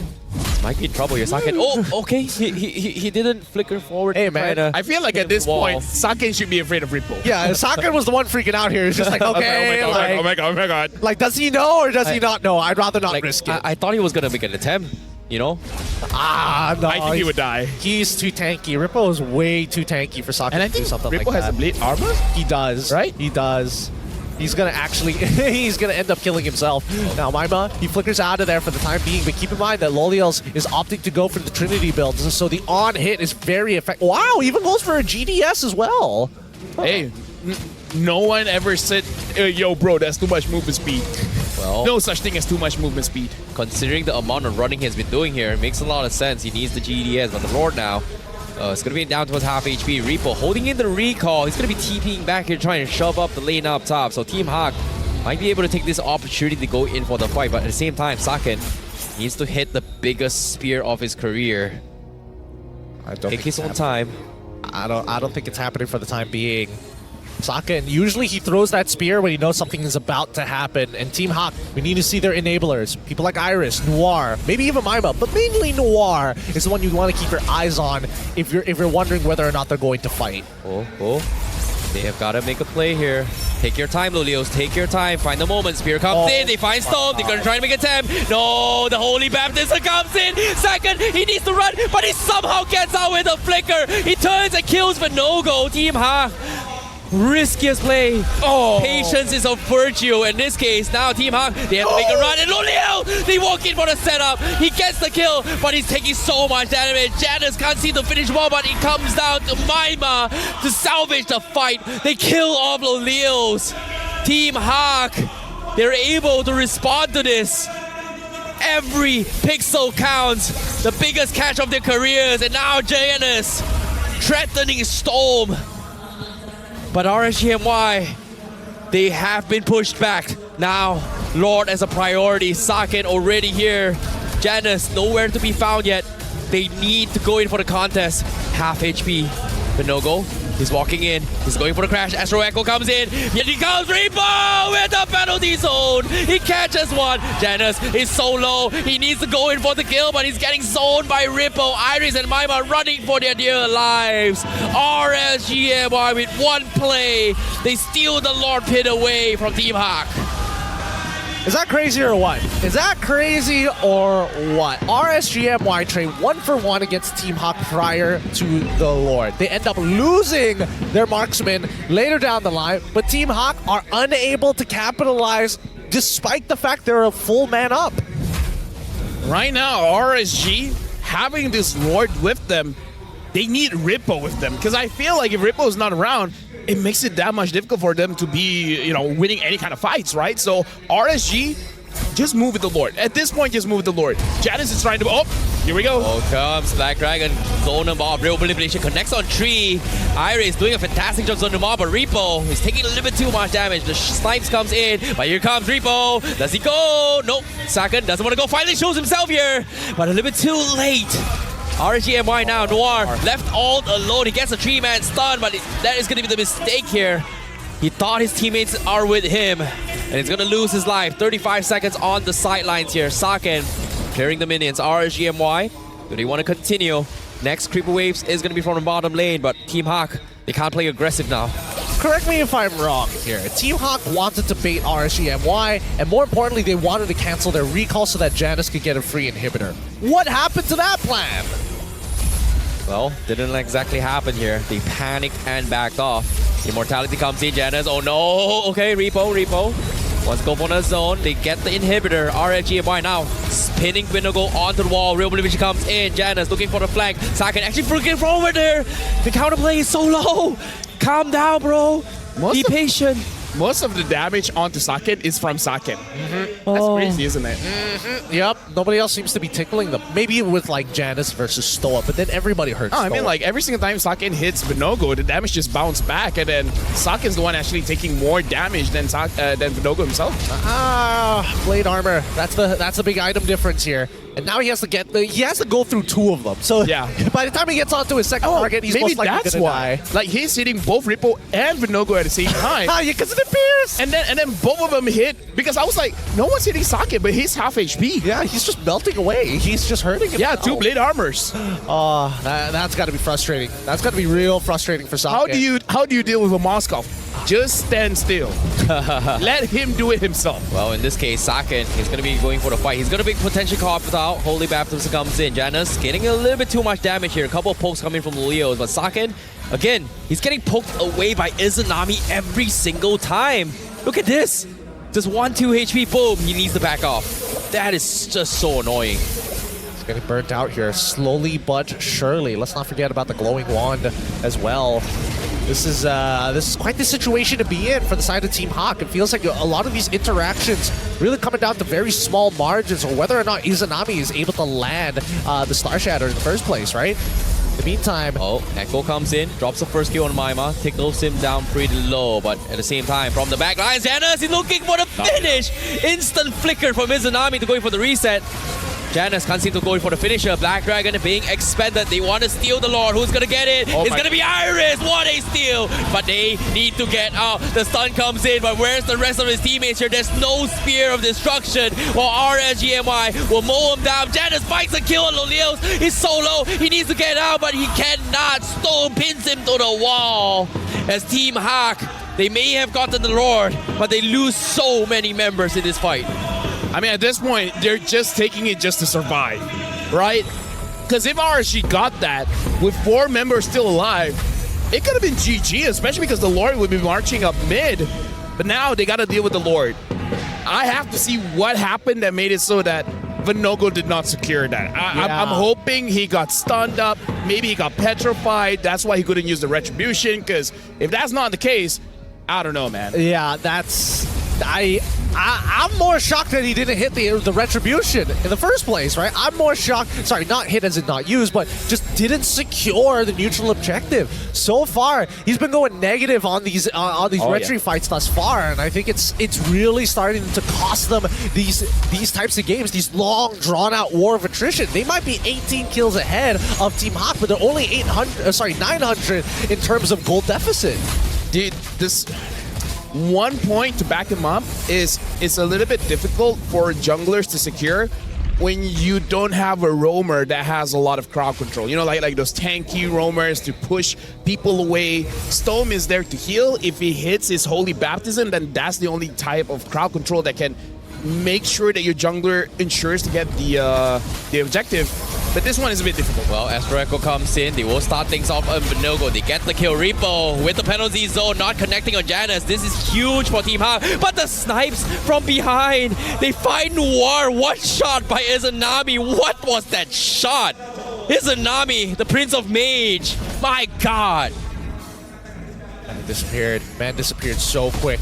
might be in trouble here. Saken, oh, okay, he didn't flicker forward. Hey, man, I feel like at this point, Saken should be afraid of Rippo. Yeah, Saken was the one freaking out here. He's just like, okay, oh my god. Like, does he know or does he not know? I'd rather not risk it. I thought he was gonna make an attempt, you know? No. I think he would die. He's too tanky. Rippo is way too tanky for Saken And I to do think something Rippo like that. has a blade armor? He does. Right? He does. He's gonna actually, he's gonna end up killing himself. Now, Maima, he flickers out of there for the time being, but keep in mind that Lolios is opting to go for the Trinity builds, so the on hit is very effective. Wow, even goes for a GDS as well. Hey, no one ever said, yo, bro, that's too much movement speed. Well, No such thing as too much movement speed. considering the amount of running he's been doing here, it makes a lot of sense. He needs the GDS, but the Lord now, it's going to be down towards half HP. Rippo holding in the recall. He's going to be TPing back here, trying to shove up the lane up top. So Team HAQ might be able to take this opportunity to go in for the fight, but at the same time, Saken needs to hit the biggest spear of his career. Take his own time. I don't think it's happening for the time being. Saken, usually he throws that spear when he knows something is about to happen. And Team HAQ, we need to see their enablers. People like Iris, Noir, maybe even Maima, but mainly Noir is the one you want to keep your eyes on if you're wondering whether or not they're going to fight. Oh. They have got to make a play here. Take your time, Lolios. Take your time. Find the moment. Spear comes in. They find Stone. They're going to try to make a attempt. No, the Holy Baptist comes in. Second, he needs to run, but he somehow gets out with a flicker. He turns and kills, but no go. Team HAQ. Riskiest play. Patience is a virtue. In this case, now Team HAQ, they have to make a run. And Loliao, they walk in for the setup. He gets the kill, but he's taking so much damage. Janus can't see the finish well, but it comes down to Maima to salvage the fight. They kill off Loliaos. Team HAQ, they're able to respond to this. Every pixel counts. The biggest catch of their careers. And now Janus threatening Storm. But RSGMY, they have been pushed back. Now, Lord as a priority. Saken already here. Janus nowhere to be found yet. They need to go in for the contest. Half HP. But no go. He's walking in. He's going for the crash. Astro Echo comes in. Here he comes. Rippo with the penalty zone. He catches one. Janus is so low. He needs to go in for the kill, but he's getting zoned by Rippo. Iris and Maima running for their dear lives. RSGMY with one play. They steal the Lord Pit away from Team HAQ. Is that crazy or what? Is that crazy or what? RSGMY trade 1-for-1 against Team HAQ prior to the Lord. They end up losing their marksman later down the line, but Team HAQ are unable to capitalize despite the fact they're a full man up. Right now, RSG, having this Lord with them, they need Rippo with them. Because I feel like if Rippo's not around, it makes it that much difficult for them to be, winning any kind of fights, right? So RSG, just move with the Lord. At this point, just move with the Lord. Janus is trying to, here we go. Oh, comes Black Dragon. Zone him off. Real manipulation connects on 3. Iris doing a fantastic job zoning him off, but Rippo is taking a little bit too much damage. The snipes comes in, but here comes Rippo. Does he go? Nope. Saken doesn't want to go. Finally shows himself here, but a little bit too late. RSGMY now, Noir left all alone. He gets a 3-man stun, but that is going to be the mistake here. He thought his teammates are with him, and he's going to lose his life. 35 seconds on the sidelines here. Saken clearing the minions. RSGMY, do they want to continue? Next creeper waves is going to be from the bottom lane, but Team HAQ, they can't play aggressive now. Correct me if I'm wrong here. Team HAQ wanted to bait RSGMY, and more importantly, they wanted to cancel their recall so that Janus could get a free inhibitor. What happened to that plan? Well, didn't exactly happen here. They panicked and backed off. Immortality comes in, Janus. Oh no! Okay, Rippo. Wants to go for the zone. They get the inhibitor. RSG now spinning Vinogo onto the wall. Real Bolivian comes in. Janus looking for the flank. Saken actually freaking from over there. The counterplay is so low. Calm down, bro. Be patient. Most of the damage onto Saken is from Saken. That's crazy, isn't it? Yep. Nobody else seems to be tickling them. Maybe with like Janus versus Stoa, but then everybody hurts. I mean, like every single time Saken hits Vinogo, the damage just bounces back, and then Saken's the one actually taking more damage than Vinogo himself. Blade armor. That's the big item difference here. And now he has to go through 2 of them. So yeah, by the time he gets onto his second target, he's most likely gonna die. Like he's hitting both Rippo and Vinogo at the same time. Yeah, because it appears. And then both of them hit, because I was like, no one's hitting Saken, but he's half HP. Yeah, he's just melting away. He's just hurting him. Yeah, 2 blade armors. Oh, that's got to be frustrating. That's got to be real frustrating for Saken. How do you deal with a Moskov? Just stand still. Let him do it himself. Well, in this case, Saken is going to be going for the fight. He's going to be potentially caught out. Holy Baptism comes in. Janus getting a little bit too much damage here. A couple of pokes coming from the Leos, but Saken, again, he's getting poked away by Izanami every single time. Look at this. Just 1-2 HP, boom, he needs to back off. That is just so annoying. He's getting burnt out here, slowly but surely. Let's not forget about the glowing wand as well. This is quite the situation to be in for the side of Team HAQ. It feels like a lot of these interactions really coming down to very small margins, or whether or not Izanami is able to land the Star Shatter in the first place, right? In the meantime... Oh, Echo comes in, drops the first kill on Maima, tickles him down pretty low, but at the same time, from the back line, Janus is looking for the finish! Instant flicker from Izanami to going for the reset. Janus can't seem to go for the finisher. Black Dragon being expended. They want to steal the Lord. Who's going to get it? It's going to be Iris. What a steal. But they need to get out. The stun comes in. But where's the rest of his teammates here? There's no Spear of Destruction. While RSG will mow him down. Janus fights a kill on Lolios. He's so low. He needs to get out, but he cannot. Stone pins him to the wall. As Team HAQ, they may have gotten the Lord, but they lose so many members in this fight. I mean, at this point, they're just taking it just to survive, right? Because if RSG got that, with 4 members still alive, it could have been GG, especially because the Lord would be marching up mid. But now they got to deal with the Lord. I have to see what happened that made it so that Vinogo did not secure that. I'm hoping he got stunned up. Maybe he got petrified. That's why he couldn't use the Retribution, because if that's not the case, I don't know, man. Yeah, that's... I'm more shocked that he didn't hit the Retribution in the first place, right? I'm more shocked, sorry, not hit as in not used, but just didn't secure the neutral objective. So far, he's been going negative on these Retri fights thus far, and I think it's really starting to cost them these types of games, these long, drawn-out war of attrition. They might be 18 kills ahead of Team HAQ, but they're only 900 in terms of gold deficit. Dude, this... 1 point to back him up is a little bit difficult for junglers to secure when you don't have a roamer that has a lot of crowd control. You know, like those tanky roamers to push people away. Stone is there to heal. If he hits his Holy Baptism, then that's the only type of crowd control that can make sure that your jungler ensures to get the objective. But this one is a bit difficult. Well, Astro Echo comes in. They will start things off on Vinogo. They get the kill. Repo with the penalty zone, not connecting on Janus. This is huge for Team HAQ. But the snipes from behind. They find Noir. One shot by Izanami. What was that shot? Izanami, the Prince of Mage. My God. Man disappeared so quick.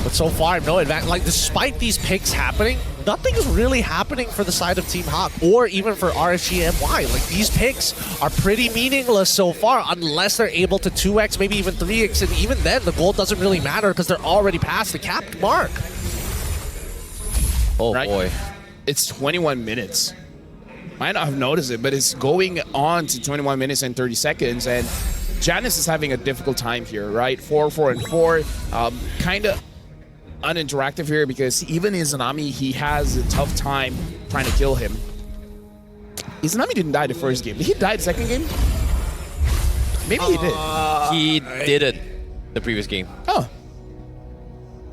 But so far, no advantage. Like, despite these picks happening, nothing is really happening for the side of Team HAQ or even for RSG. Like, these picks are pretty meaningless so far unless they're able to 2x, maybe even 3x, and even then, the gold doesn't really matter because they're already past the capped mark. Oh, right? Boy. It's 21 minutes. Might not have noticed it, but it's going on to 21 minutes and 30 seconds, and Janus is having a difficult time here, right? 4-4-4, kind of uninteractive here because even Izanami, he has a tough time trying to kill him. Izanami didn't die the first game. Did he die the second game? Maybe he did. He didn't the previous game. Oh.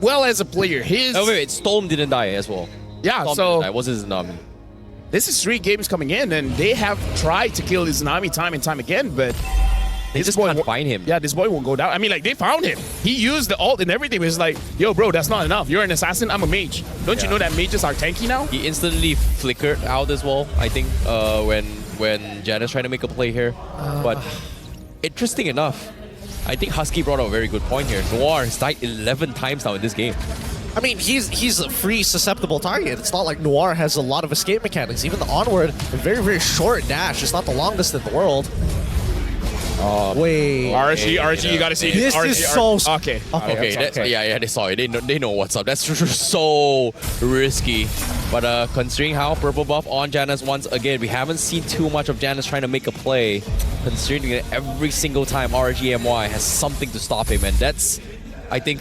Well, as a player, his... Oh, wait, Storm didn't die as well. Yeah, Storm so... It was Izanami. This is 3 games coming in, and they have tried to kill Izanami time and time again, but They just can't find him. Yeah, this boy won't go down. I mean, like, they found him. He used the ult and everything. It's like, yo, bro, that's not enough. You're an assassin. I'm a mage. Don't you know that mages are tanky now? He instantly flickered out as well, I think, when Janus trying to make a play here. But interesting enough, I think Husky brought up a very good point here. Noir has died 11 times now in this game. I mean, he's a free susceptible target. It's not like Noir has a lot of escape mechanics. Even the onward, a very, very short dash. It's not the longest in the world. Wait. RSG, you gotta see this. Is so... Okay. Yeah, they saw it. They know what's up. That's so risky. But considering how purple buff on Janus once again, we haven't seen too much of Janus trying to make a play. Considering that every single time RGMY has something to stop him, and that's, I think,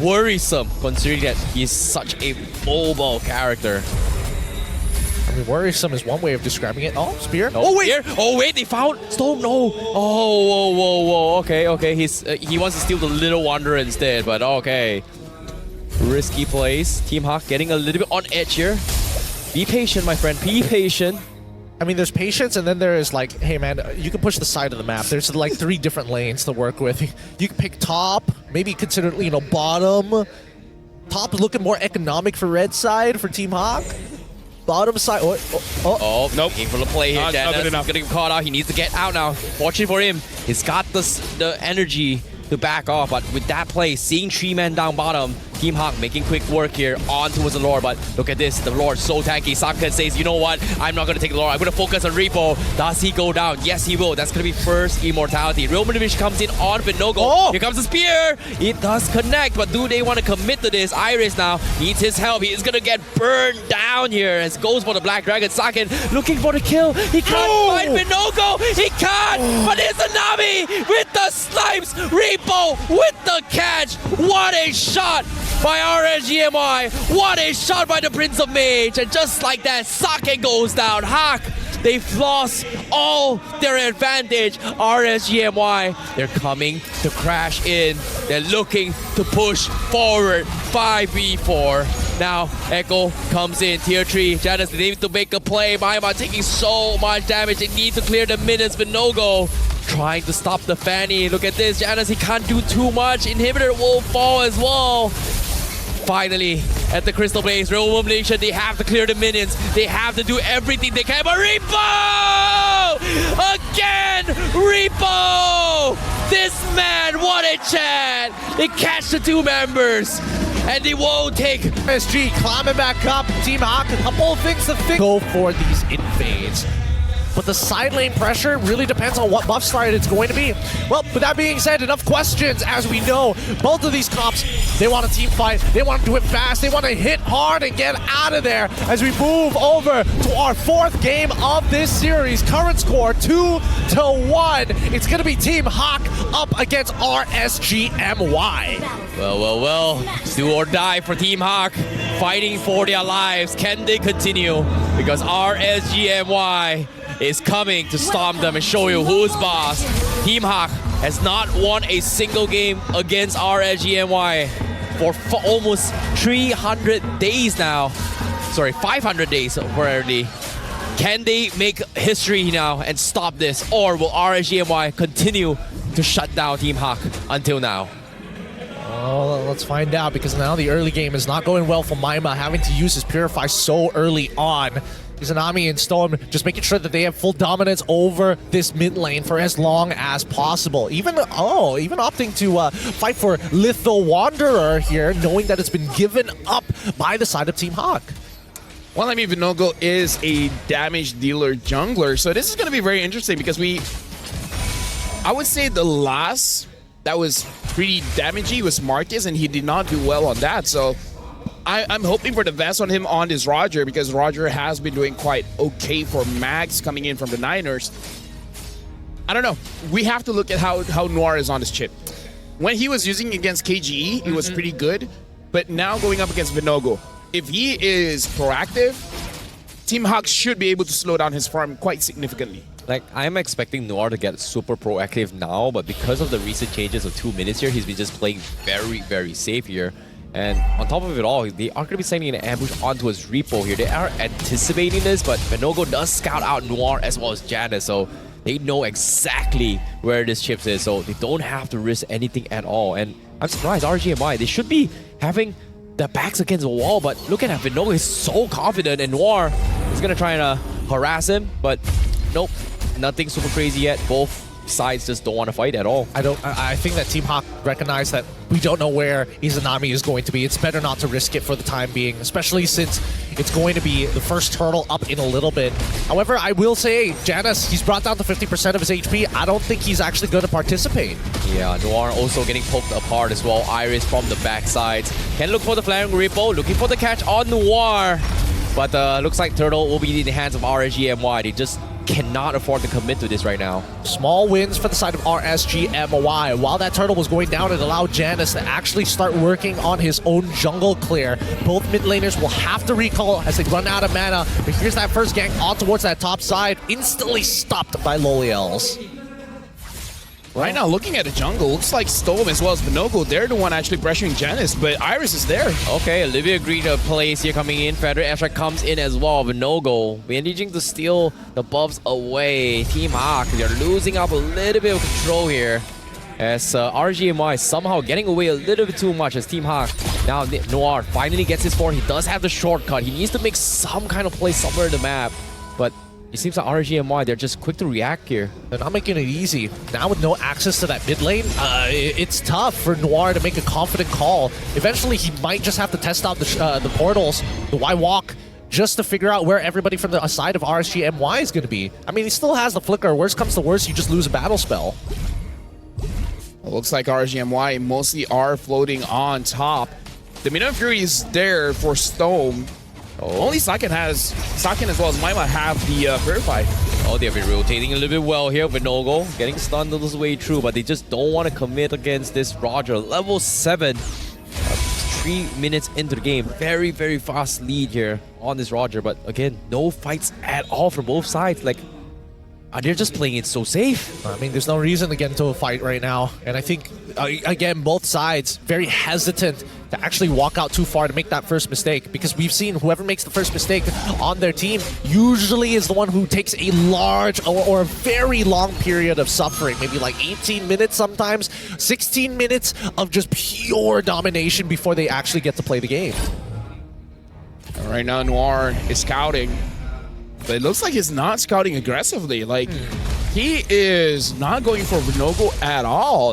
worrisome considering that he's such a mobile character. I mean, worrisome is one way of describing it. Oh, spear. Oh wait, they found Storm. No. Oh, whoa. Okay. He wants to steal the Little Wanderer instead, but okay. Risky plays. Team HAQ getting a little bit on edge here. Be patient, my friend. Be patient. I mean, there's patience, and then there's like, hey man, you can push the side of the map. There's like 3 different lanes to work with. You can pick top, maybe consider, bottom. Top is looking more economic for red side for Team HAQ. Bottom side. Oh, nope. Looking for the play here. Janus is gonna get caught out. He needs to get out now. Fortunate for him, he's got the energy to back off. But with that play, seeing 3 men down bottom, Team HAQ making quick work here on towards the Lord. But look at this, the Lord so tanky. Sakan says, you know what? I'm not gonna take the Lord. I'm gonna focus on Repo. Does he go down? Yes, he will. That's gonna be first immortality. Real Motivation comes in on Vinogo. Oh! Here comes the spear. It does connect, but do they want to commit to this? Iris now needs his help. He is gonna get burned down here as goes for the Black Dragon. Sakan looking for the kill. He can't find Vinogo. He can't. But it's a Nami with the snipes. Repo with the catch. What a shot by RSGMI. What a shot by the Prince of Mage. And just like that, Sake goes down. HAQ, they've lost all their advantage. RSGMY, they're coming to crash in. They're looking to push forward. 5v4. Now, Echo comes in, tier 3. Janus, they need to make a play. Maima taking so much damage. They need to clear the minions. Vinogo trying to stop the Fanny. Look at this. Janus, he can't do too much. Inhibitor will fall as well. Finally, at the Crystal Blaze, Real Nation, they have to clear the minions. They have to do everything they can. But Repo! Again, Repo! This man, what a chance! They catch the 2 members. And they won't take RSG climbing back up. Team HAQ, a couple of things to think. Go for these invades. But the side lane pressure really depends on what buff side it's going to be. Well, with that being said, enough questions. As we know, both of these comps, they want a team fight. They want to do it fast. They want to hit hard and get out of there as we move over to our 4th game of this series. Current score 2-1. It's going to be Team HAQ up against RSGMY. Well. Do or die for Team HAQ. Fighting for their lives. Can they continue? Because RSGMY is coming to storm them and show you who's boss. Team HAQ has not won a single game against RSGMY for almost 300 days now. Sorry, 500 days already. Can they make history now and stop this? Or will RSGMY continue to shut down Team HAQ until now? Oh, let's find out, because now the early game is not going well for Maima, having to use his Purify so early on. Izanami and Storm just making sure that they have full dominance over this mid lane for as long as possible. Even opting to fight for Little Wanderer here, knowing that it's been given up by the side of Team HAQ. Well, I mean, Vinogo is a damage dealer jungler, so this is going to be very interesting because I would say the last that was pretty damagey was Marcus, and he did not do well on that. So I'm hoping for the best on him on this Roger, because Roger has been doing quite okay for Max coming in from the Niners. I don't know. We have to look at how Noir is on this chip. When he was using against KGE, he was pretty good. But now going up against Vinogo, if he is proactive, Team HAQ should be able to slow down his farm quite significantly. Like, I'm expecting Noir to get super proactive now, but because of the recent changes of 2 minutes here, he's been just playing very, very safe here. And on top of it all, they are going to be sending an ambush onto his Repo here. They are anticipating this, but Vinogo does scout out Noir as well as Janus, so they know exactly where this chips is, so they don't have to risk anything at all. And I'm surprised RGMI, they should be having their backs against the wall, but look at that, Vinogo is so confident, and Noir is gonna try and harass him, but nope, nothing super crazy yet. Both sides just don't want to fight at all. I think that Team HAQ recognized that we don't know where Izanami is going to be. It's better not to risk it for the time being, especially since it's going to be the first turtle up in a little bit. However, I will say, Janus, he's brought down to 50% of his HP. I don't think he's actually going to participate. Yeah, Noir also getting poked apart as well. Iris from the backside. Can look for the flaring Ripple, looking for the catch on Noir. But looks like Turtle will be in the hands of RSG. They just cannot afford to commit to this right now. Small wins for the side of RSG MY. While that turtle was going down, it allowed Janus to actually start working on his own jungle clear. Both mid laners will have to recall as they run out of mana. But here's that first gank on towards that top side, instantly stopped by Loliels. Right now, looking at the jungle, looks like Storm as well as Vinogo, they're the one actually pressuring Janus, but Iris is there. Okay, Olivia agreed to place here coming in. Federer Abstract comes in as well. Vinogo managing to steal the buffs away. Team HAQ, they're losing up a little bit of control here. As RGMI somehow getting away a little bit too much as Team HAQ. Now Noir finally gets his forward. He does have the shortcut. He needs to make some kind of play somewhere in the map. But it seems like RGMI, they're just quick to react here. They're not making it easy. Now with no access to that mid lane, it's tough for Noir to make a confident call. Eventually, he might just have to test out the portals, the Y walk, just to figure out where everybody from the side of RSG is going to be. I mean, he still has the flicker. Worst comes to worst, you just lose a battle spell. It looks like RGMY mostly are floating on top. The Midnight Fury is there for Stone. Only Saken as well as Maima have the Purify. Oh, they've been rotating a little bit well here. Vinogo getting stunned on his way through, but they just don't want to commit against this Roger. Level 7, 3 minutes into the game. Very, very fast lead here on this Roger, but again, no fights at all from both sides. Like, they're just playing it so safe. I mean, there's no reason to get into a fight right now. And I think, again, both sides very hesitant to actually walk out too far to make that first mistake. Because we've seen whoever makes the first mistake on their team usually is the one who takes a large or a very long period of suffering. Maybe like 18 minutes sometimes, 16 minutes of just pure domination before they actually get to play the game. Right now, Noir is scouting. But it looks like he's not scouting aggressively. Like, he is not going for Vinogo at all.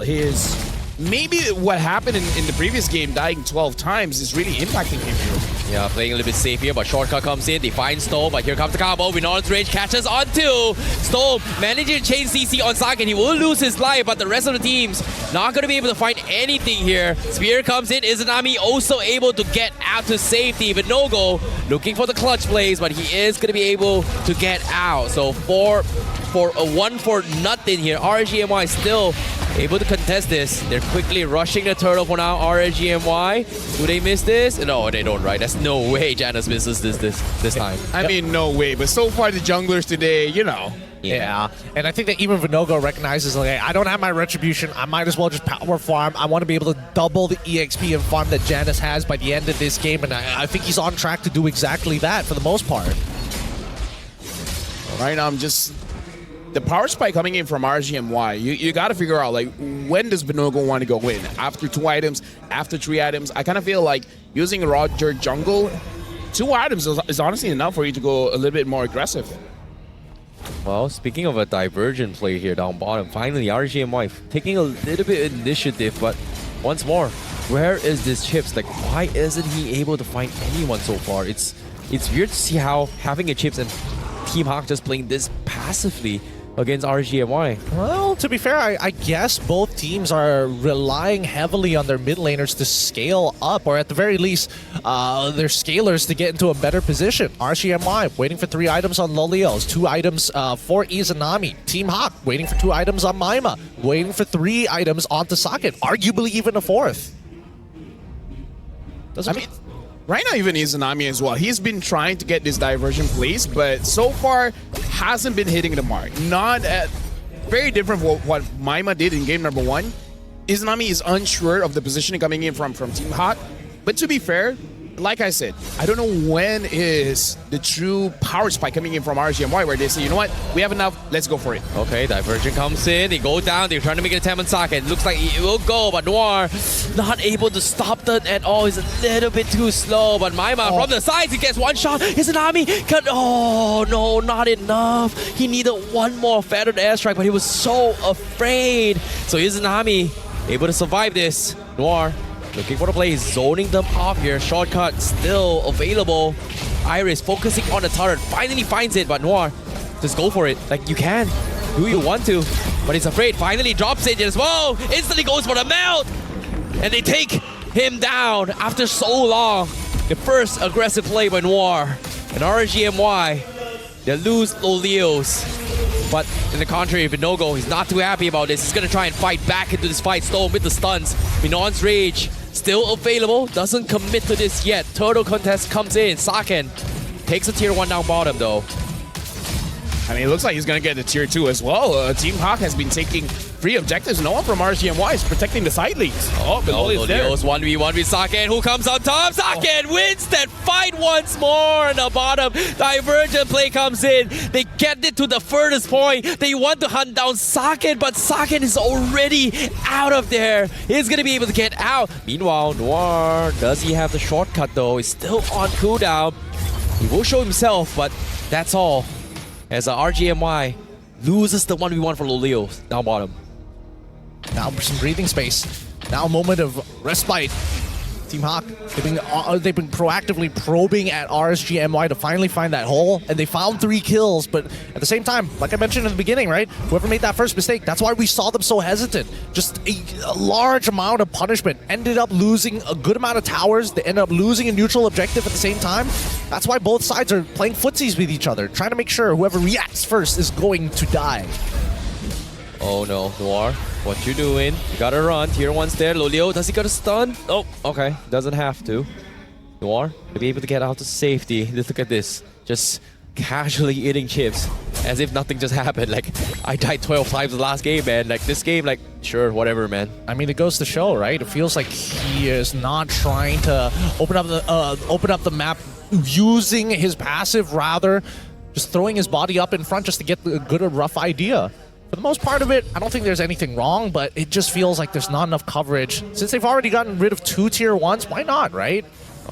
Maybe what happened in the previous game, dying 12 times, is really impacting him here. Yeah, playing a little bit safe here, but shortcut comes in. They find Storm, but here comes the combo. Vinon's range catches onto Storm, managing to chain CC on Saken. He will lose his life, but the rest of the team's not going to be able to find anything here. Spear comes in. Izanami also able to get out to safety. Vinogo looking for the clutch plays, but he is going to be able to get out. So for a 1-for-0 here, RGMY still able to contest this. They're quickly rushing the turtle for now. RSGMY, do they miss this? No, they don't, right? That's no way Janus misses this time. I mean, no way. But so far, the junglers today, you know. Yeah, and I think that even Vinogo recognizes, like, hey, I don't have my retribution. I might as well just power farm. I want to be able to double the EXP and farm that Janus has by the end of this game, and I think he's on track to do exactly that for the most part. Right now, the power spike coming in from RGMY, you got to figure out, like, when does Vinogo want to go in? After 2 items, after 3 items? I kind of feel like using Roger jungle, 2 items is honestly enough for you to go a little bit more aggressive. Well, speaking of a divergent play here down bottom, finally RGMY taking a little bit of initiative, but once more, where is this Chips? Like, why isn't he able to find anyone so far? It's weird to see how having a Chips and Team HAQ just playing this passively against RGMY. Well, to be fair, I guess both teams are relying heavily on their mid laners to scale up, or at the very least, their scalers to get into a better position. RGMY waiting for 3 items on Loliels, 2 items for Izanami. Team HAQ waiting for 2 items on Maima, waiting for 3 items onto Saken, arguably even a 4th. Right now, even Izanami as well. He's been trying to get this diversion plays, but so far hasn't been hitting the mark. Very different from what Maima did in game number 1. Izanami is unsure of the positioning coming in from Team HAQ. But to be fair, like I said, I don't know when is the true power spike coming in from RSGMY where they say, you know what, we have enough, let's go for it. Okay, Divergent comes in, they go down, they're trying to make an attempt on Saken. Looks like it will go, but Noir not able to stop that at all. He's a little bit too slow, but Maima from the sides, he gets one shot. Izanami can, oh no, not enough. He needed one more feathered airstrike, but he was so afraid. So Izanami able to survive this. Noir looking for the play, zoning them off here. Shortcut still available. Iris focusing on the turret, finally finds it, but Noir, just go for it. Like, you can, do you want to, but he's afraid. Finally drops it as well. Instantly goes for the melt, and they take him down after so long. The first aggressive play by Noir. And RSGMY, they lose Lolios. But in the contrary, Vinogo, he's not too happy about this. He's gonna try and fight back into this fight. Storm with the stuns. Minon's Rage still available. Doesn't commit to this yet. Turtle contest comes in. Saken takes a tier 1 down bottom though. I mean, it looks like he's going to get the tier 2 as well. Team HAQ has been taking free objectives. No one from RSGMY is protecting the side leads. Oh, but Lolios there. 1v1 with Saken. Who comes on top? Saken wins that fight once more on the bottom. Divergent play comes in. They get it to the furthest point. They want to hunt down Saken, but Saken is already out of there. He's going to be able to get out. Meanwhile, Noir, does he have the shortcut though? He's still on cooldown. He will show himself, but that's all. As RGMY loses the 1v1 for Lolio down bottom. Now some breathing space. Now a moment of respite. Team HAQ, they've been proactively probing at RSGMY to finally find that hole, and they found 3 kills, but at the same time, like I mentioned in the beginning, right? Whoever made that first mistake, that's why we saw them so hesitant. Just a large amount of punishment. Ended up losing a good amount of towers. They ended up losing a neutral objective at the same time. That's why both sides are playing footsies with each other, trying to make sure whoever reacts first is going to die. Oh no, Noir, what you doing? You gotta run. Tier 1's there. Lolio, does he got a stun? Oh, okay. Doesn't have to. Noir to be able to get out to safety. Just look at this. Just casually eating chips as if nothing just happened. Like, I died 12 times the last game, man. Like, this game, like, sure, whatever, man. I mean, it goes to show, right? It feels like he is not trying to open up the map using his passive, rather just throwing his body up in front just to get a good or rough idea. For the most part of it, I don't think there's anything wrong, but it just feels like there's not enough coverage. Since they've already gotten rid of 2 tier 1s, why not, right?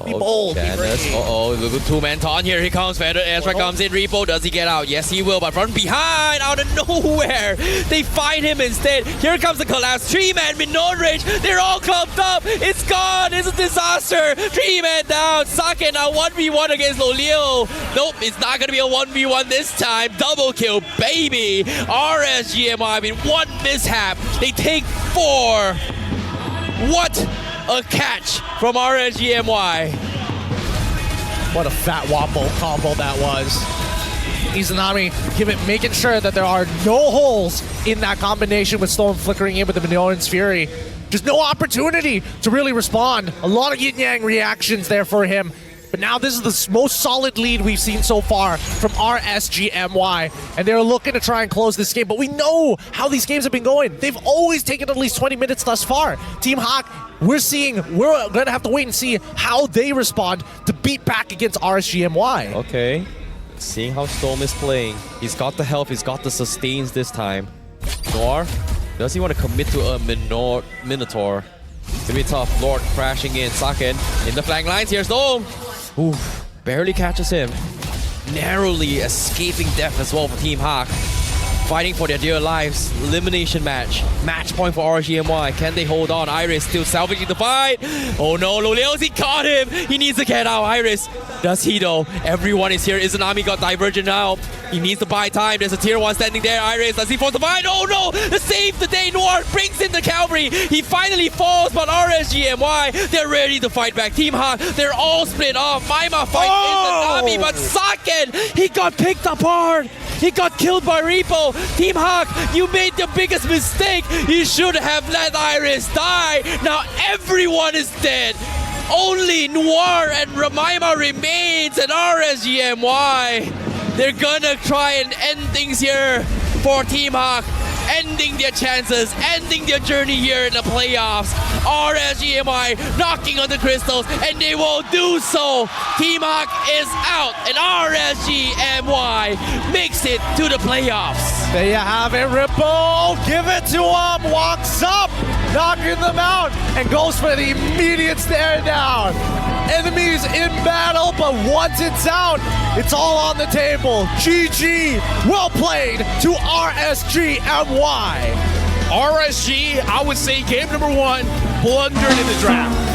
Be bold, be brave. Uh-oh, look at 2-man taunt here. Here comes Feather. Ezra comes in. Repo, does he get out? Yes, he will, but from behind, out of nowhere, they find him instead. Here comes the collapse. 3-man with no rage. They're all clumped up. It's gone. It's a disaster. 3-man down. Saken now 1v1 against Lolio. Nope, it's not going to be a 1v1 this time. Double kill, baby. RSGMI, with 1 mishap, they take 4. What a catch from RSGMY. What a fat wombo combo that was. Izanami making sure that there are no holes in that combination with Storm flickering in with the Minon's Fury. Just no opportunity to really respond. A lot of yin-yang reactions there for him. But now this is the most solid lead we've seen so far from RSGMY. And they're looking to try and close this game. But we know how these games have been going. They've always taken at least 20 minutes thus far. Team HAQ, we're going to have to wait and see how they respond to beat back against RSGMY. Okay. Seeing how Storm is playing. He's got the health, he's got the sustains this time. Noir, does he want to commit to a Minotaur? It's gonna be tough. Lord crashing in. Saken in the flank lines here. Storm! Oof, barely catches him. Narrowly escaping death as well for Team HAQ. Fighting for their dear lives. Elimination match. Match point for RSGMY. Can they hold on? Iris still salvaging the fight. Oh no, Lolios, he caught him. He needs to get out. Iris, does he though? Everyone is here. Izanami got Divergent now. He needs to buy time. There's a tier 1 standing there. Iris, does he force the fight? Oh no! The save the day. Noir brings in the Calvary. He finally falls, but RSGMY, they're ready to fight back. Team HAQ, they're all split off. Maima fights Izanami, but Saken, he got picked apart. He got killed by Repo. Team HAQ, you made the biggest mistake. You should have let Iris die. Now everyone is dead. Only Noir and Ramaima remains, and RSGMY, they're gonna try and end things here for Team HAQ. ending their chances, ending their journey here in the playoffs. RSG MI knocking on the crystals, and they will do so. Team HAQ is out, and RSG MY makes it to the playoffs. There you have it, Ripple. Give it to him. Walks up, knocking them out, and goes for the immediate stare down. Enemies in battle, but once it's out, it's all on the table. GG. Well played to RSG MY. RSG, I would say game number 1, blundered in the draft.